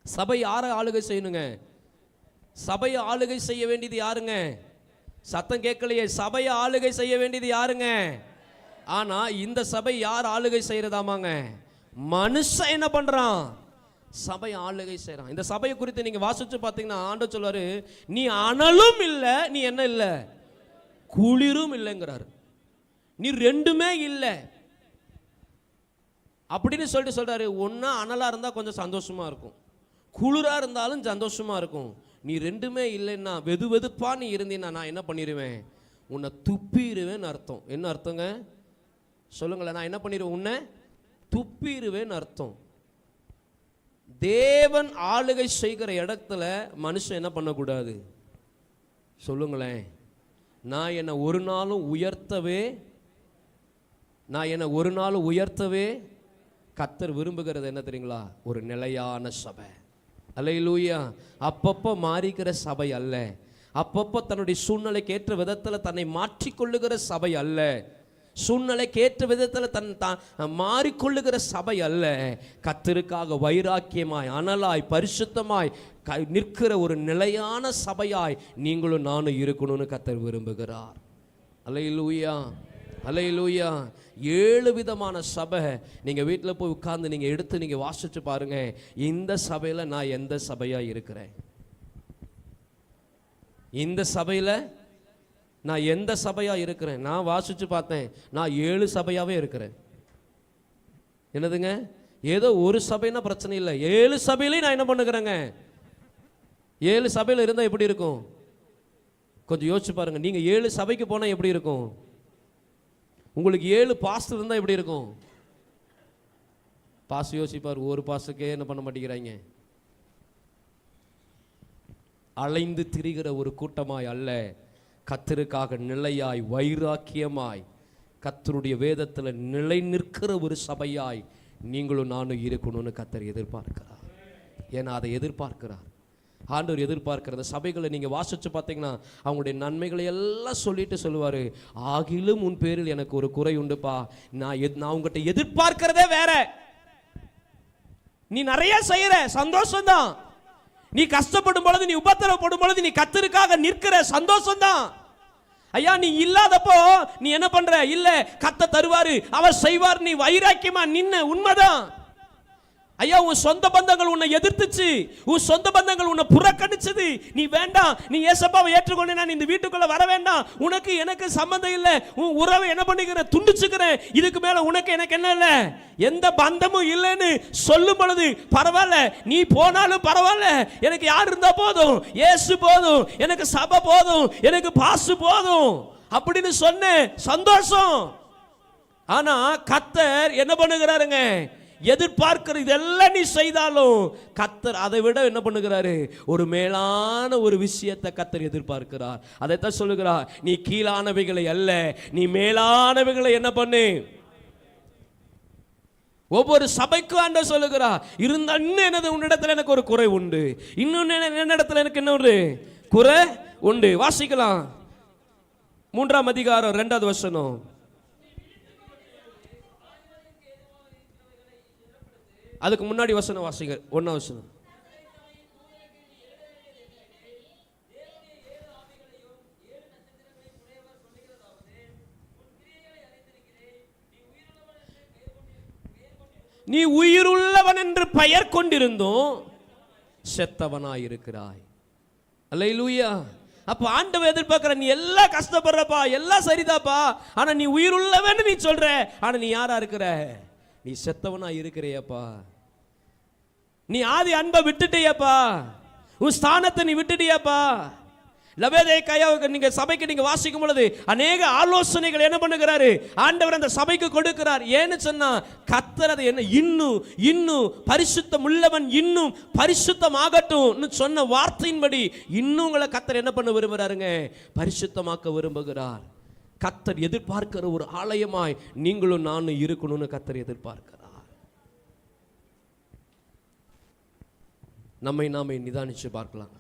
சபை யாரை ஆளுகை செய்யணுங்க? சபையை ஆளுகை செய்ய வேண்டியது யாருங்க? சத்தம் கேட்கலையே. சபையை ஆளுகை செய்ய வேண்டியது யாருங்க? ஆனா இந்த சபை யார் ஆளுகை செய்யறதாமாங்க? மனுஷன் என்ன பண்றான்? சபை ஆளுகை செய்யறான். இந்த சபையை குறித்து நீங்க வாசிச்சு பார்த்தீங்கன்னா ஆண்டவர் சொல்வாரு, நீ அனலும் இல்லை, நீ என்ன இல்லை, குளிரும் இல்லைங்கிறாரு. நீ ரெண்டுமே இல்லை அப்படின்னு சொல்லிட்டு சொல்றாரு. ஒன்னா அனலா இருந்தா கொஞ்சம் சந்தோஷமா இருக்கும், குளிரா இருந்தாலும் சந்தோஷமா இருக்கும். நீ ரெண்டுமே இல்லைன்னா, வெது வெதுப்பா நீ இருந்தீன்னா நான் என்ன பண்ணிடுவேன், உன்னை துப்பிடுவேன்னு அர்த்தம். என்ன அர்த்தங்க சொல்லுங்களேன்? நான் என்ன பண்ணிடுவேன், உன்னை துப்பிடுவேன்னு அர்த்தம். தேவன் ஆளுகை செய்கிற இடத்துல மனுஷன் என்ன பண்ணக்கூடாது சொல்லுங்களேன்? நான் என்னை ஒரு நாளும் உயர்த்தவே கர்த்தர் விரும்புகிறது என்ன தெரியுங்களா? ஒரு நிலையான சபை. அல்லேலூயா. அப்பப்போ மாறிக்கிற சபை அல்ல, அப்பப்போ தன்னுடைய சூழ்நிலைக்கு ஏற்ற விதத்தில் தன்னை மாற்றிக்கொள்ளுகிற சபை அல்ல, சூழ்நிலைக்கு ஏற்ற விதத்தில் தான் மாறிக்கொள்ளுகிற சபை அல்ல. கர்த்தருக்காக வைராக்கியமாய், அனலாய், பரிசுத்தமாய் நிற்கிற ஒரு நிலையான சபையாய் நீங்களும் நானும் இருக்கணும்னு கர்த்தர் விரும்புகிறார். அல்லேலூயா, அல்லேலூயா. 7 விதமான சபை நீங்கள் வீட்டில் போய் உட்கார்ந்து நீங்கள் எடுத்து நீங்கள் வாசிச்சு பாருங்க. இந்த சபையில் நான் எந்த சபையா இருக்கிறேன், இந்த சபையில் நான் எந்த சபையா இருக்கிறேன்? நான் வாசிச்சு பார்த்தேன், நான் 7 சபையாவே இருக்கிறேன். என்னதுங்க? ஏதோ ஒரு சபைனா பிரச்சனை இல்லை, 7 சபையிலையும் நான் என்ன பண்ணுகிறேங்க? 7 சபையில் இருந்தால் எப்படி இருக்கும் கொஞ்சம் யோசிச்சு பாருங்க. நீங்க 7 சபைக்கு போனா எப்படி இருக்கும்? உங்களுக்கு 7 பாஸ்டர் இருந்தா எப்படி இருக்கும்? பாஸ்டர் யோசிப்பார், ஒரு பாஸ்டருக்கே என்ன பண்ண மாட்டேங்கிறாங்க. அலைந்து திரிகிற ஒரு கூட்டமாய் அல்ல, கர்த்தருக்காக நிலையாய், வைராக்கியமாய், கர்த்தருடைய வேதத்தில் நிலை நிற்கிற ஒரு சபையாய் நீங்களும் நானும் இருக்கணும்னு கர்த்தர் எதிர்பார்க்கிறார். ஏன்னா அதை எதிர்பார்க்கிறார் ஆண்டவர். எதிர்பார்க்கிற சபைகளை நீங்க வாசிச்சு பார்த்தீங்கன்னா அவங்களுடைய நன்மைகளை எல்லாம் சொல்லிட்டு சொல்லுவாரு, ஆகிலும் உன் பேரில் எனக்கு ஒரு குறை உண்டுப்பா. நான் உங்ககிட்ட எதிர்பார்க்கிறதே வேற. நீ நிறைய செய்யற, சந்தோஷம் தான். நீ கஷ்டப்படும் பொழுது, நீ உபத்திரவப்படும் பொழுது நீ கர்த்தருக்காக நிற்கிற, சந்தோஷம் தான். ஐயா நீ இல்லாதப்போ நீ என்ன பண்ற? இல்ல, கர்த்தர் தருவாரு, அவர் செய்வார், நீ வைராக்கியமா நின்ன, உண்மைதான். ஐயா உன் சொந்த பந்தங்கள் உன்னை எதிர்த்துச்சு, உன் சொந்த பந்தங்கள் உன்னை புறக்கணிச்சது, நீ வேண்டாம், நீ ஏசப்பாவை ஏற்றுக்கொண்டு நான் இந்த வீட்டுக்குள்ள வர வேண்டாம், உனக்கு எனக்கு சம்பந்தம் இல்லை, உன் உறவை என்ன பண்ணிக்கிறேன், துண்டிச்சுக்கிறேன், இதுக்கு மேல உனக்கு எனக்கு என்ன இல்லை, எந்த பந்தமும் இல்லைன்னு சொல்லும் பொழுது பரவாயில்ல, நீ போனாலும் பரவாயில்ல, எனக்கு யார் இருந்தா போதும், இயேசு போதும், எனக்கு சபை போதும், எனக்கு பாசு போதும் அப்படின்னு சொன்ன சந்தோஷம். ஆனா கர்த்தர் என்ன பண்ணுகிறாருங்க? எதிர்பார்க்கிற இதெல்லாம் நீ செய்தாலும் கர்த்தர் அதை விட என்ன பண்ணுகிறாரு? ஒரு மேலான ஒரு விஷயத்தை கர்த்தர் எதிர்பார்க்கிறார். அதைத்தான் சொல்லுகிறார், நீ கீழானவைகளை அல்ல, நீ மேலானவைகளை என்ன பண்ணு. ஒவ்வொரு சபைக்கும் ஆண்டவர் சொல்லுகிறார், இருந்த இன்னும் என்னது உன்னிடத்தில் எனக்கு ஒரு குறை உண்டு, இன்னும் என்னிடத்தில் எனக்கு என்ன ஒரு குறை உண்டு. வாசிக்கலாம் 3ஆம் அதிகாரம் 2வது வசனம். அதுக்கு முன்னாடி வசனம் வாசிங்க, 1ஆம் வசனம். நீ உயிருள்ளவன் என்று பெயர் கொண்டிருந்தும் செத்தவனாயிருக்கிறாய். அல்லேலூயா. அப்ப ஆண்டவர் எதிர்பார்க்கிற, நீ எல்லாம் கஷ்டப்படுறப்பா, எல்லாம் சரிதாப்பா, ஆனா நீ உயிருள்ளவன் நீ சொல்ற, ஆனா நீ யாரா இருக்கிற? நீ செத்தவனா இருக்கிறியப்பா. நீ ஆதி அன்பை விட்டுட்டியப்பா, உன் ஸ்தானத்தை நீ விட்டுட்டியப்பா. லவோதிக்கேயாவுக்கு நீங்க சபைக்கு நீங்க வாசிக்கும் பொழுது அநேக ஆலோசனைகள் என்ன பண்ணுகிறாரு ஆண்டவர் அந்த சபைக்கு கொடுக்கிறார். ஏன்னு சொன்னா கர்த்தர் அதை என்ன இன்னும் இன்னும் பரிசுத்தம் உள்ளவன் இன்னும் பரிசுத்தமாகட்டும் சொன்ன வார்த்தையின்படி இன்னும் உங்களை கர்த்தர் என்ன பண்ண விரும்புகிறாருங்க? பரிசுத்தமாக்க விரும்புகிறார். கர்த்தர் எதிர்பார்க்கிற ஒரு ஆலயமாய் நீங்களும் நானும் இருக்கணும்னு கர்த்தர் எதிர்பார்க்கிறார். நம்மை நாமே நிதானிச்சு பார்க்கலாங்களா?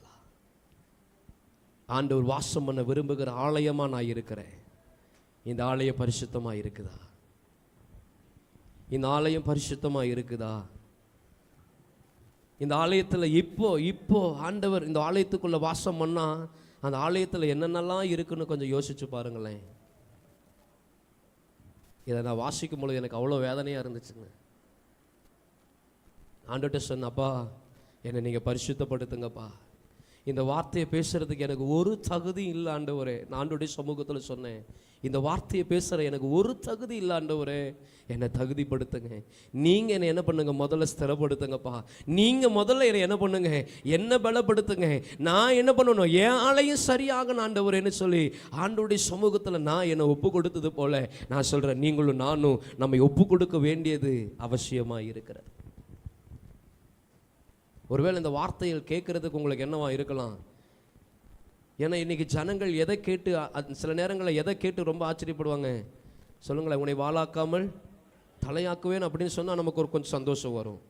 ஆண்டவர் வாசம் பண்ண விரும்புகிற ஆலயமா நான் இருக்கிறேன். இந்த ஆலயம் பரிசுத்தமா இருக்குதா? இந்த ஆலயம் பரிசுத்தமா இருக்குதா? இந்த ஆலயத்தில் இப்போ ஆண்டவர் இந்த ஆலயத்துக்குள்ள வாசம் பண்ணா அந்த ஆலயத்தில் என்னென்னலாம் இருக்குன்னு கொஞ்சம் யோசிச்சு பாருங்களேன். இதை நான் வாசிக்கும் பொழுது எனக்கு அவ்வளோ வேதனையாக இருந்துச்சுங்க. ஆண்டவர்கிட்ட சொன்னப்பா, என்னை நீங்கள் பரிசுத்தப்படுத்துங்கப்பா. இந்த வார்த்தையை பேசுறதுக்கு எனக்கு ஒரு தகுதி இல்லை ஆண்டவரே. நான் ஆண்டவருடைய சமூகத்தில் சொன்னேன், இந்த வார்த்தையை பேசுகிற எனக்கு ஒரு தகுதி இல்லை ஆண்டவரே, என்னை தகுதிப்படுத்துங்க. நீங்கள் என்னை என்ன பண்ணுங்க? முதல்ல ஸ்திரப்படுத்துங்கப்பா. நீங்கள் முதல்ல என்னை என்ன பண்ணுங்க? என்ன பலப்படுத்துங்க. நான் என்ன பண்ணணும்? என் ஆளையும் சரியாக ஆண்டவரேன்னு சொல்லி ஆண்டவருடைய சமூகத்தில் நான் என்னை ஒப்பு கொடுத்தது போல நான் சொல்கிறேன், நீங்களும் நானும் நம்மை ஒப்பு கொடுக்க வேண்டியது அவசியமாக இருக்கிறது. ஒருவேளை இந்த வார்த்தைகள் கேட்கறதுக்கு உங்களுக்கு என்னவா இருக்கலாம்? ஏன்னா இன்னைக்கு ஜனங்கள் எதை கேட்டு, சில நேரங்களில் எதை கேட்டு ரொம்ப ஆச்சரியப்படுவாங்க சொல்லுங்களேன். உன்னை வாளாக்காமல் தலையாக்குவேன் அப்படின்னு சொன்னால் நமக்கு ஒரு கொஞ்சம் சந்தோஷம் வரும்.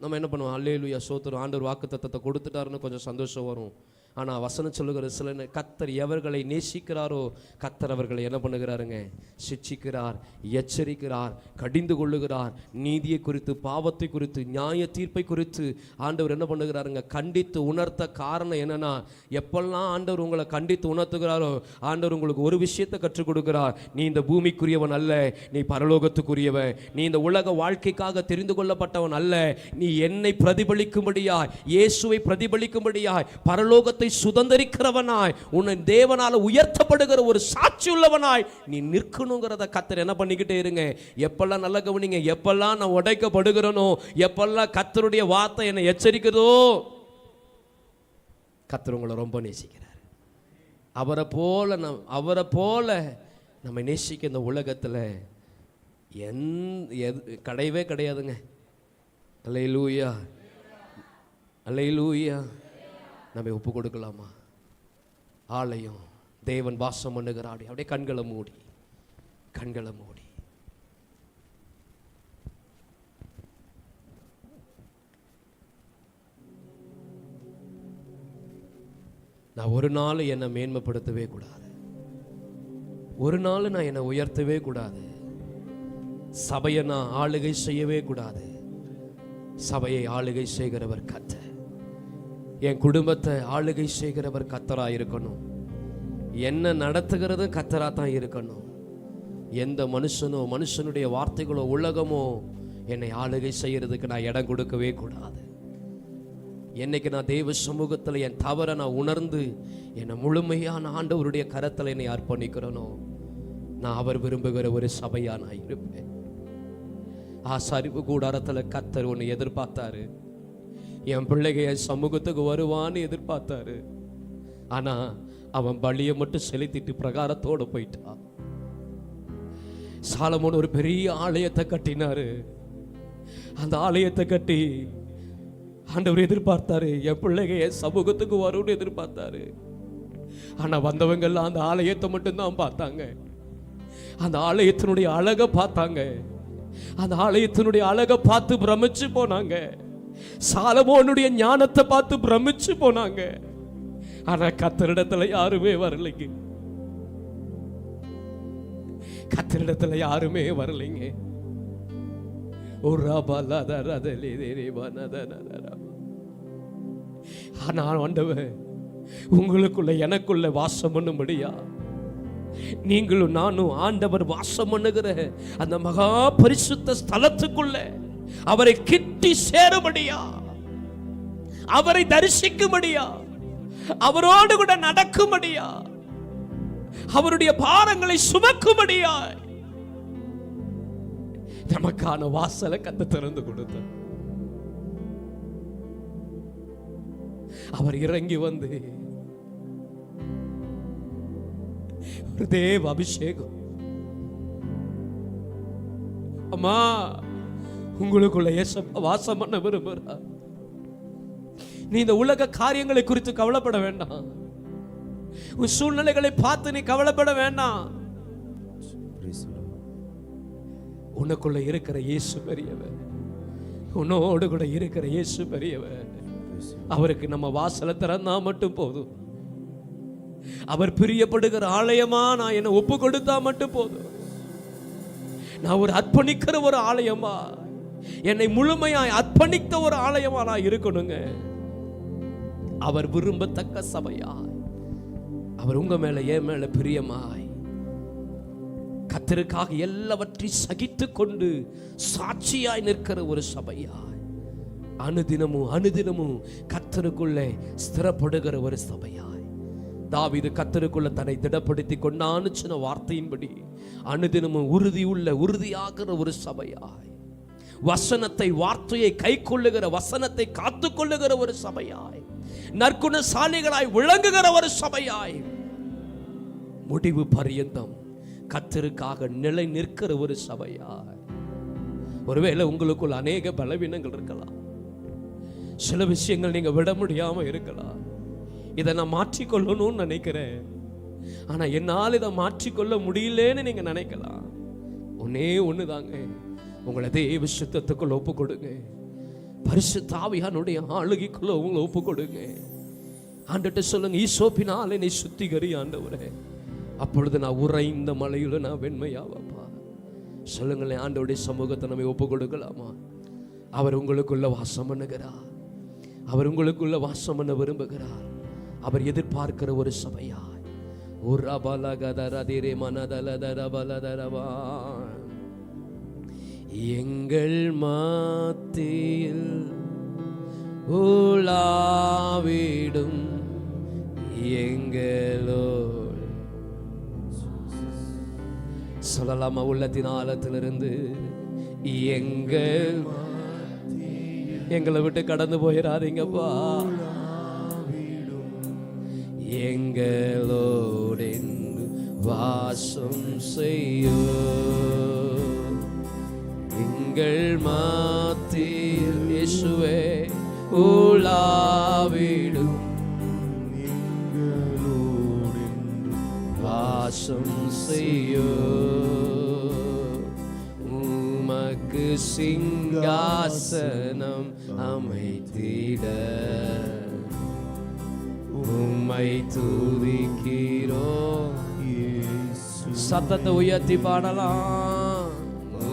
நம்ம என்ன பண்ணுவோம்? அல்லேலூயா ஸ்தோத்திரம், ஆண்டவர் வாக்கு தத்தத்தை கொடுத்துட்டாருன்னு கொஞ்சம் சந்தோஷம் வரும். ஆனால் வசனம் சொல்லுகிற சில கர்த்தர் எவர்களை நேசிக்கிறாரோ கர்த்தர் அவர்களை என்ன பண்ணுகிறாருங்க? சிட்சிக்கிறார், எச்சரிக்கிறார், கடிந்து கொள்ளுகிறார். நீதியை குறித்து, பாவத்தை குறித்து, நியாய தீர்ப்பை குறித்து ஆண்டவர் என்ன பண்ணுகிறாருங்க? கண்டித்து உணர்த்த காரணம் என்னன்னா, எப்பெல்லாம் ஆண்டவர் உங்களை கண்டித்து உணர்த்துகிறாரோ ஆண்டவர் உங்களுக்கு ஒரு விஷயத்தை கற்றுக் கொடுக்கிறார். நீ இந்த பூமிக்குரியவன் அல்ல, நீ பரலோகத்துக்குரியவன். நீ இந்த உலக வாழ்க்கைக்காக தெரிந்து கொள்ளப்பட்டவன் அல்ல. நீ என்னை பிரதிபலிக்கும்படியாய், இயேசுவை பிரதிபலிக்கும்படியாய், பரலோகத்தை சுதந்திரிக்கிறவனாய், உன்னை தேவனால உயர்த்தப்படுகிற ஒரு சாட்சி உள்ளவனாய் நீ நிற்கணுங்கிறத கர்த்தர் என்ன பண்ணிக்கிட்டே இருங்க. எப்பெல்லாம் நல்ல கவனிங்க, எப்பெல்லாம் நான் உடைக்கப்படுகிறனோ, எப்பெல்லாம் கர்த்தருடைய வார்த்தை என்னை எச்சரிக்கிறதோ, கர்த்தர் உங்களை ரொம்ப நேசிக்கிறார். அவரை போல நம்மை நேசிக்க இந்த உலகத்தில் கிடையவே கிடையாதுங்க. அல்லேலூயா, அல்லேலூயா. நம்ம ஒப்பு கொடுக்கலாமா? ஆலயம் தேவன் வாசம் பண்ணுகிறாடி. அப்படியே கண்களை மூடி, கண்களை மூடி. நான் ஒரு நாள் என்னை மேன்மைப்படுத்தவே கூடாது, ஒரு நாள் நான் என்னை உயர்த்தவே கூடாது. சபையை நான் ஆளுகை செய்யவே கூடாது. சபையை ஆளுகை செய்கிறவர் கர்த்தர். என் குடும்பத்தை ஆளுகை செய்கிறவர் கர்த்தராக இருக்கணும். என்ன நடத்துகிறது கர்த்தராக தான் இருக்கணும். எந்த மனுஷனோ, மனுஷனுடைய வார்த்தைகளோ, உலகமோ என்னை ஆளுகை செய்கிறதுக்கு நான் இடம் கொடுக்கவே கூடாது. என்னைக்கு நான் தேவ சமூகத்தில் என் தவறை நான் உணர்ந்து என்னை முழுமையான ஆண்டவருடைய கரத்தில் என்னை அர்ப்பணிக்கிறனோ, நான் அவர் விரும்புகிற ஒரு சபையா நான் இருப்பேன். ஆசாரிப்பு கூடாரத்தில் கர்த்தர் ஒன்று எதிர்பார்த்தாரு. என் பிள்ளைங்க என் சமூகத்துக்கு வருவான்னு எதிர்பார்த்தாரு. ஆனா அவன் பலியை மட்டும் செலுத்திட்டு பிரகாரத்தோடு போயிட்டான். சாலமோன் ஒரு பெரிய ஆலயத்தை கட்டினாரு. அந்த ஆலயத்தை கட்டி ஆண்டவர் எதிர்பார்த்தாரு, என் பிள்ளைங்க என் சமூகத்துக்கு வரும்னு எதிர்பார்த்தாரு. ஆனா வந்தவங்க எல்லாம் அந்த ஆலயத்தை மட்டும்தான் பார்த்தாங்க. அந்த ஆலயத்தினுடைய அழகை பார்த்தாங்க. அந்த ஆலயத்தினுடைய அழகை பார்த்து பிரமிச்சு போனாங்க. சாலமோனுடைய ஞானத்தை பார்த்து பிரமிச்சு போனாங்க. ஆனா கர்த்தரிடத்துல யாருமே வரலைங்க. கர்த்தரிடத்துல யாருமே வரலைங்க. ஆனா ஆண்டவர் உங்களுக்குள்ள எனக்குள்ள வாசம் பண்ணும்படியா நீங்களும் நானும் ஆண்டவர் வாசம் பண்ணுகிற அந்த மகா பரிசுத்த ஸ்தலத்துக்குள்ள அவரை கிட்டி சேரும்படியா, அவரை தரிசிக்கும்படியா, அவரோடு கூட நடக்கும்படியா, அவருடைய பாரங்களை சுமக்கும்படியா நமக்கான வாசலை கத்து திறந்து கொடுத்தார். அவர் இறங்கி வந்து ஒரு தேவ அபிஷேகம், அம்மா உங்களுக்குள்ள வாசம் பண்ண விரும்புகிறார். நீ இந்த உலக காரியங்களை குறித்து கவலைப்பட வேண்டாம். உன் சூழ்நிலைகளை பார்த்து நீ கவலைப்பட வேண்டாம். உனக்குள்ள இருக்கிற இயேசு பெரியவர், உன்னோடு கூட இருக்கிற இயேசு பெரியவர். அவருக்கு நம்ம வாசலை திறந்தா மட்டும் போதும். அவர் பிரியப்படுகிற ஆலயமா நான் என்ன ஒப்பு கொடுத்தா மட்டும் போதும். நான் ஒரு அர்ப்பணிக்கிற ஒரு ஆலயமா, என்னை முழுமையாய் அர்ப்பணித்த ஒரு ஆலயமா நான் இருக்கணுங்க. அவர் விரும்பத்தக்க சபையாய், அவர் உங்க மேல என் மேல பிரியமாய், கர்த்தருக்காக எல்லாவற்றையும் சகித்து கொண்டு சாட்சியாய் நிற்கிற ஒரு சபையாய், அனுதினமும் கர்த்தருக்குள்ளே ஸ்திரப்படுகிற ஒரு சபையாய். தாவீது கர்த்தருக்குள்ள தன்னை திடப்படுத்தி கொண்டான்னு சொன்ன வார்த்தையின்படி அனுதினமும் உறுதியாகிற ஒரு சபையாய், வசனத்தை வார்த்தையை கை கொள்ளுகிற, வசனத்தை காத்து கொள்ளுகிற ஒரு சபையாய், நற்குணசாலிகளாய் விளங்குகிற ஒரு சபையாய், முடிவு பரியந்தம் கர்த்தருக்காக நிலை நிற்கிற ஒரு சபையாய். ஒருவேளை உங்களுக்குள் அநேக பலவீனங்கள் இருக்கலாம், சில விஷயங்கள் நீங்க விட முடியாம இருக்கலாம். இதை நான் மாற்றிக்கொள்ளணும்னு நினைக்கிறேன், ஆனா என்னால் இதை மாற்றிக்கொள்ள முடியலன்னு நீங்க நினைக்கலாம். ஒன்னே ஒண்ணுதாங்க, உங்களை தேவ சுத்தத்துக்குள்ள ஒப்பு கொடுங்க. பரிசுத்த ஆவியானுடைய ஆளுகைக்குள்ள உங்களை ஒப்பு கொடுங்க. ஆண்டவர்ட்ட சொல்லுங்க, ஈசோப்பினால் என்னை சுத்திகரி ஆண்டவரே, அப்பொழுது நான் உறைந்த மலையில நான் வெண்மையாவப்பா. சொல்லுங்களேன், ஆண்டவருடைய சமூகத்தை நம்ம ஒப்பு கொடுக்கலாமா? அவர் உங்களுக்குள்ள வாசம் பண்ணுகிறார், அவர் உங்களுக்குள்ள வாசம் பண்ண விரும்புகிறார். அவர் எதிர்பார்க்கிற ஒரு சபையாய், எங்கள் மத்தியில் உலாவிடும் எங்களோடு சொல்லலாமா? உள்ளத்தின் ஆழத்திலிருந்து எங்களை விட்டு கடந்து போயிடாதீங்கப்பா. எங்களோடு வாசம் செய்யும் எங்கள் மத்தியில் இயேசுவே உலாவிடும் எங்களோடு வாசம் செய்யும். உமக்கு சிங்காசனம் அமைத்திட உம்மை துதிக்கிறோம். சத்தத்தை உயர்த்தி பாடலாம்.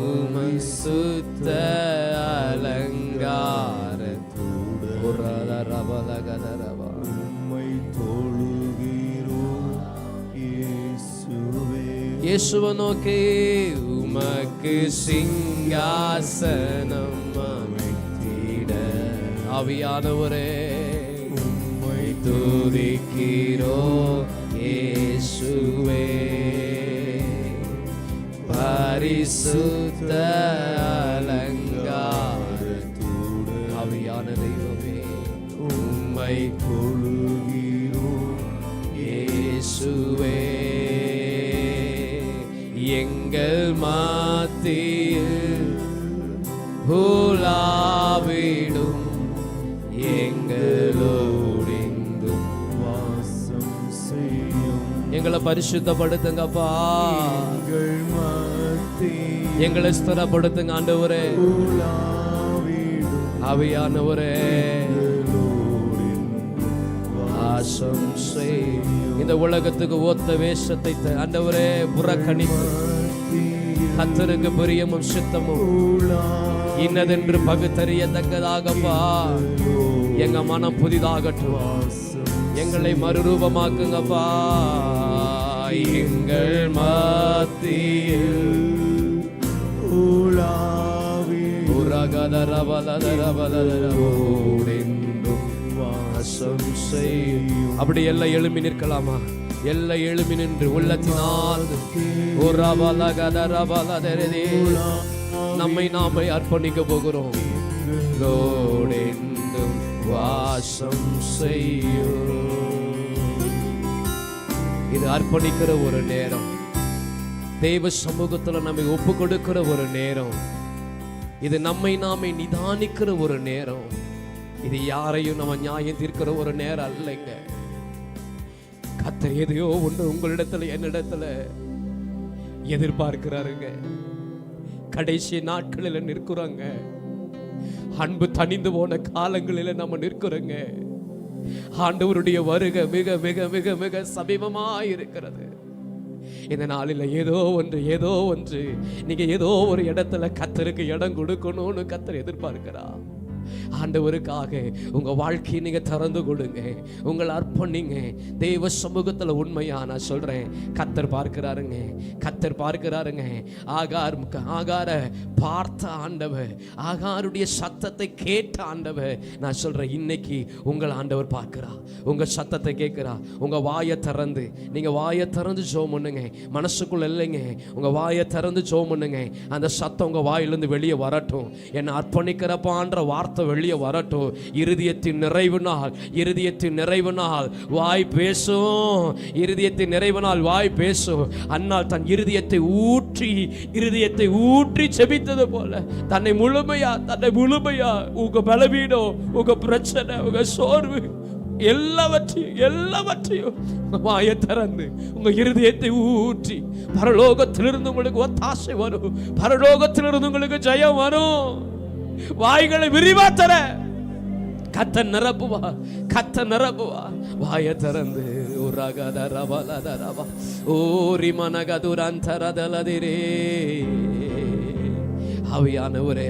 உம்மை சுத்த அலங்காரத்துடன் உம்மை தொழுகிறோம் இயேசுவே. இயேசுவை நோக்கி உமக்கு சிங்காசனம் அமைத்திட ஆவியானவரே துதிக்கிறோம் இயேசுவே. பரிசுத்த அலங்காரத்துடன் ஆவியான தெய்வமே உம்மை தொழுகிறோம் இயேசுவே. எங்கள் மத்தியில் உலாவிடும் எங்களோடு எங்களை பரிசுத்தப்படுத்துங்கப்பா, எங்களை ஸ்திரப்படுத்துங்க ஆண்டவரே. ஆவியானவரே வாசம் செய். இந்த உலகத்துக்கு ஒத்த வேஷத்தை ஆண்டவரே புறக்கணித்து கர்த்தருக்கு பிரியமும் சித்தமும் இன்னதென்று பகுத்தறியத்தக்கதாகப்பா எங்க மனம் புதிதாகட்டும். எங்களை மறுரூபமாக்குங்கப்பா. எங்கள் மத்தியில் வாசம் செய். அப்படி எல்லாம் எழுப்பி நிற்கலாமா? எல்லாம் எழுப்பி நின்று உள்ளத்தினால் நம்மை நாமே அர்ப்பணிக்க போகிறோம். வாசம் செய்யும். இது அர்ப்பணிக்கிற ஒரு நேரம், தேவ சமூகத்துல நம்மை ஒப்பு கொடுக்கிற ஒரு நேரம், இது நம்மை நாமே நிதானிக்கிற ஒரு நேரம். இது யாரையும் நம்ம நியாயம் தீர்க்கிற ஒரு நேரம் அல்லைங்க. கர்த்தர் எதையோ ஒன்று உங்களிடத்துல என்னிடத்துல எதிர்பார்க்கிறாருங்க. கடைசி நாட்களில் நிற்கிறோங்க. அன்பு தணிந்து போன காலங்களில் நம்ம நிற்கிறோங்க. ஆண்டவருடைய வருகை மிக மிக மிக மிக சமீபமாய் இருக்கிறது. இந்த நாளில் ஏதோ ஒன்று நீங்க ஏதோ ஒரு இடத்துல கர்த்தருக்கு இடம் கொடுக்கணும்னு கர்த்தர் எதிர்பார்க்கிறா. ஆண்டவருக்காக உங்க வாழ்க்கையை நீங்க திறந்து கொடுங்க, உங்களை அர்ப்பணிங்க தேவ சமூகத்துல. உண்மையா நான் சொல்றேன், கர்த்தர் பார்க்கிறாருங்க, கர்த்தர் பார்க்கிறாருங்க. ஆகார பார்த்த ஆண்டவர், ஆகாருடைய சத்தத்தை கேட்ட ஆண்டவர். நான் சொல்றேன், இன்னைக்கு உங்கள் ஆண்டவர் பார்க்கிறா, உங்க சத்தத்தை கேட்கிறா. உங்க வாயை திறந்து, நீங்க வாயை திறந்து ஜெபம் பண்ணுங்க. மனசுக்குள்ள இல்லைங்க, உங்க வாயை திறந்து ஜெபம் பண்ணுங்க. அந்த சத்தம் உங்க வாயிலிருந்து வெளியே வரட்டும். என்னை அர்ப்பணிக்கிறப்பான்ற வார்த்தை வெளியே வரட்டும். இருதயத்தின் நிறைவினால் வாய் பேசும். இருதயத்தின் நிறைவினால் வாய் பேசும். அன்னால் தன் இருதயத்தை ஊற்றி செபித்தது போல தன்னை முழுமையா உங்க பலவீனம், உங்க பிரச்சனை, உங்க சோர்வு எல்லாவற்றையும் வாயை திறந்து உங்க இருதயத்தை ஊற்றி, பரலோகத்திலிருந்து உங்களுக்கு ஒத்தாசை வரும், பரலோகத்திலிருந்து உங்களுக்கு ஜெயம் வரும். வாய்களை விரிவா தர கர்த்தர் நிரப்புவா. வாயை திறந்து ஓரி மனகதுரந்தரதலதிரே. ஆவியானவரே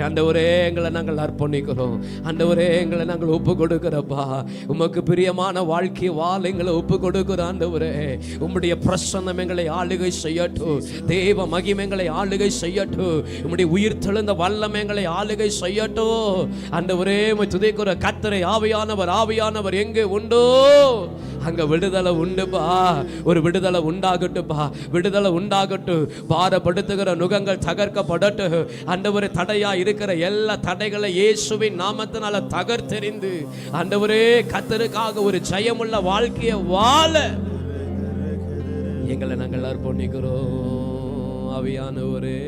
ஆண்டவரே, எங்களை நாங்கள் அர்ப்பணிக்கிறோம். ஆண்டவரே, எங்களை நாங்கள் ஒப்பு கொடுக்கிறப்பா. உமக்கு பிரியமான வாழ்க்கை வாழ எங்களை ஒப்பு கொடுக்கிற ஆண்டவரே. உம்முடைய பிரசன்னம் எங்களை ஆளுகை செய்யட்டும். தேவ மகிமை எங்களை ஆளுகை செய்யட்டும். உம்முடைய உயிர் தெழுந்த வல்லமை எங்களை ஆளுகை செய்யட்டும். ஆண்டவரே, துதிக்கிற கர்த்தரை ஆவியானவர் எங்கே உண்டோ அங்க விடுதலை உண்டுப்பா. ஒரு விடுதலை உண்டாகட்டும். பாரப்படுத்துகிற நுகங்கள் தகர்க்கப்படட்டும். ஆண்டவரே, தடையா இருக்கிற எல்லா தடைகளை இயேசுவின் நாமத்தினால தகர்த்தெறிந்து ஆண்டவரே, கர்த்தருக்காக ஒரு ஜெயமுள்ள வாழ்க்கையை வாழ எங்களை நாங்கள் அர்ப்பணிக்கிறோம். ஆவியானவரே,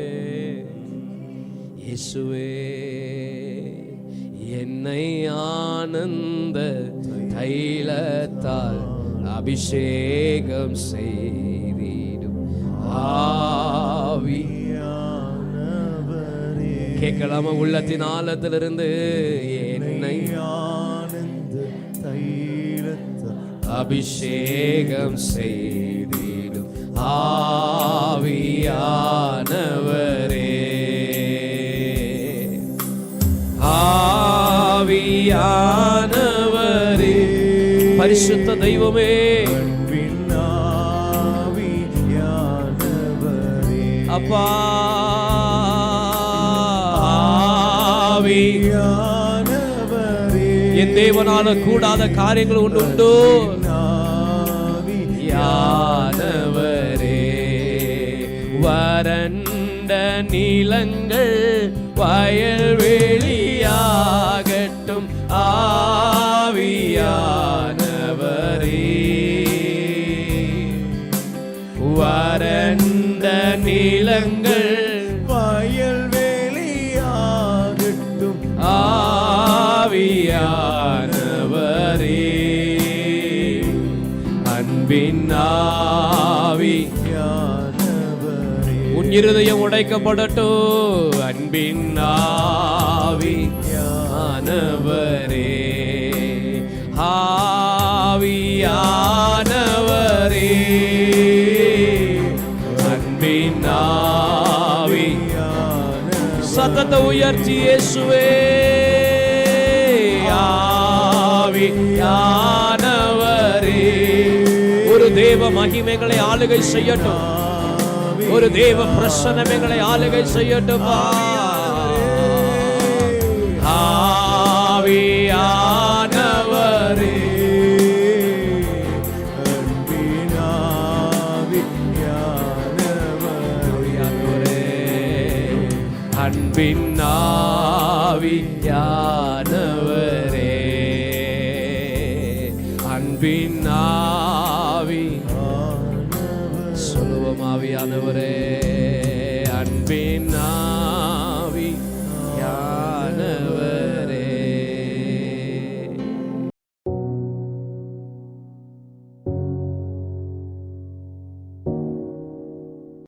இயேசுவே, என்னை ஆனந்த தைலத்தால் அபிஷேகம் செய்திடும் ஆவியானவரே. கேட்கலாமா? உள்ளத்தின் ஆழத்திலிருந்து என்னை ஆனந்த தைலத்தால் அபிஷேகம் செய்திடும் ஆவியானவரே. ஆவியானவரே, பரிசுத்த தெய்வமே, அப்பா, என் தேவனால கூடாத காரியங்கள் உண்டோ? யானவரே, வறண்ட நிலங்கள் வயல்வெளியாகட்டும். ஆவியானவரே, வறண்ட நிலங்கள் வயல்வெளியாகட்டும். ஆவியானவரே, அன்பின் ஆவியானவரே, உன் இருதயம் உடைக்கப்படட்டும். அன்பின் ஆவியானவரே, ஆவியானவரே, அன்பின் ஆவி. சத்தத்தை உயர்த்தி இயேசுவே, ஆவியானவரே, தேவ மகிமைகளை ஆளுகை செய்யட்டும். ஒரு தேவ பிரசன்னமைகளை ஆளுகை செய்யட்டும். ஆவியானவரே, அன்பின் ஆவியானவரே, அன்பின் ஆவி சொல்லுவோம். ஆவியானவரே,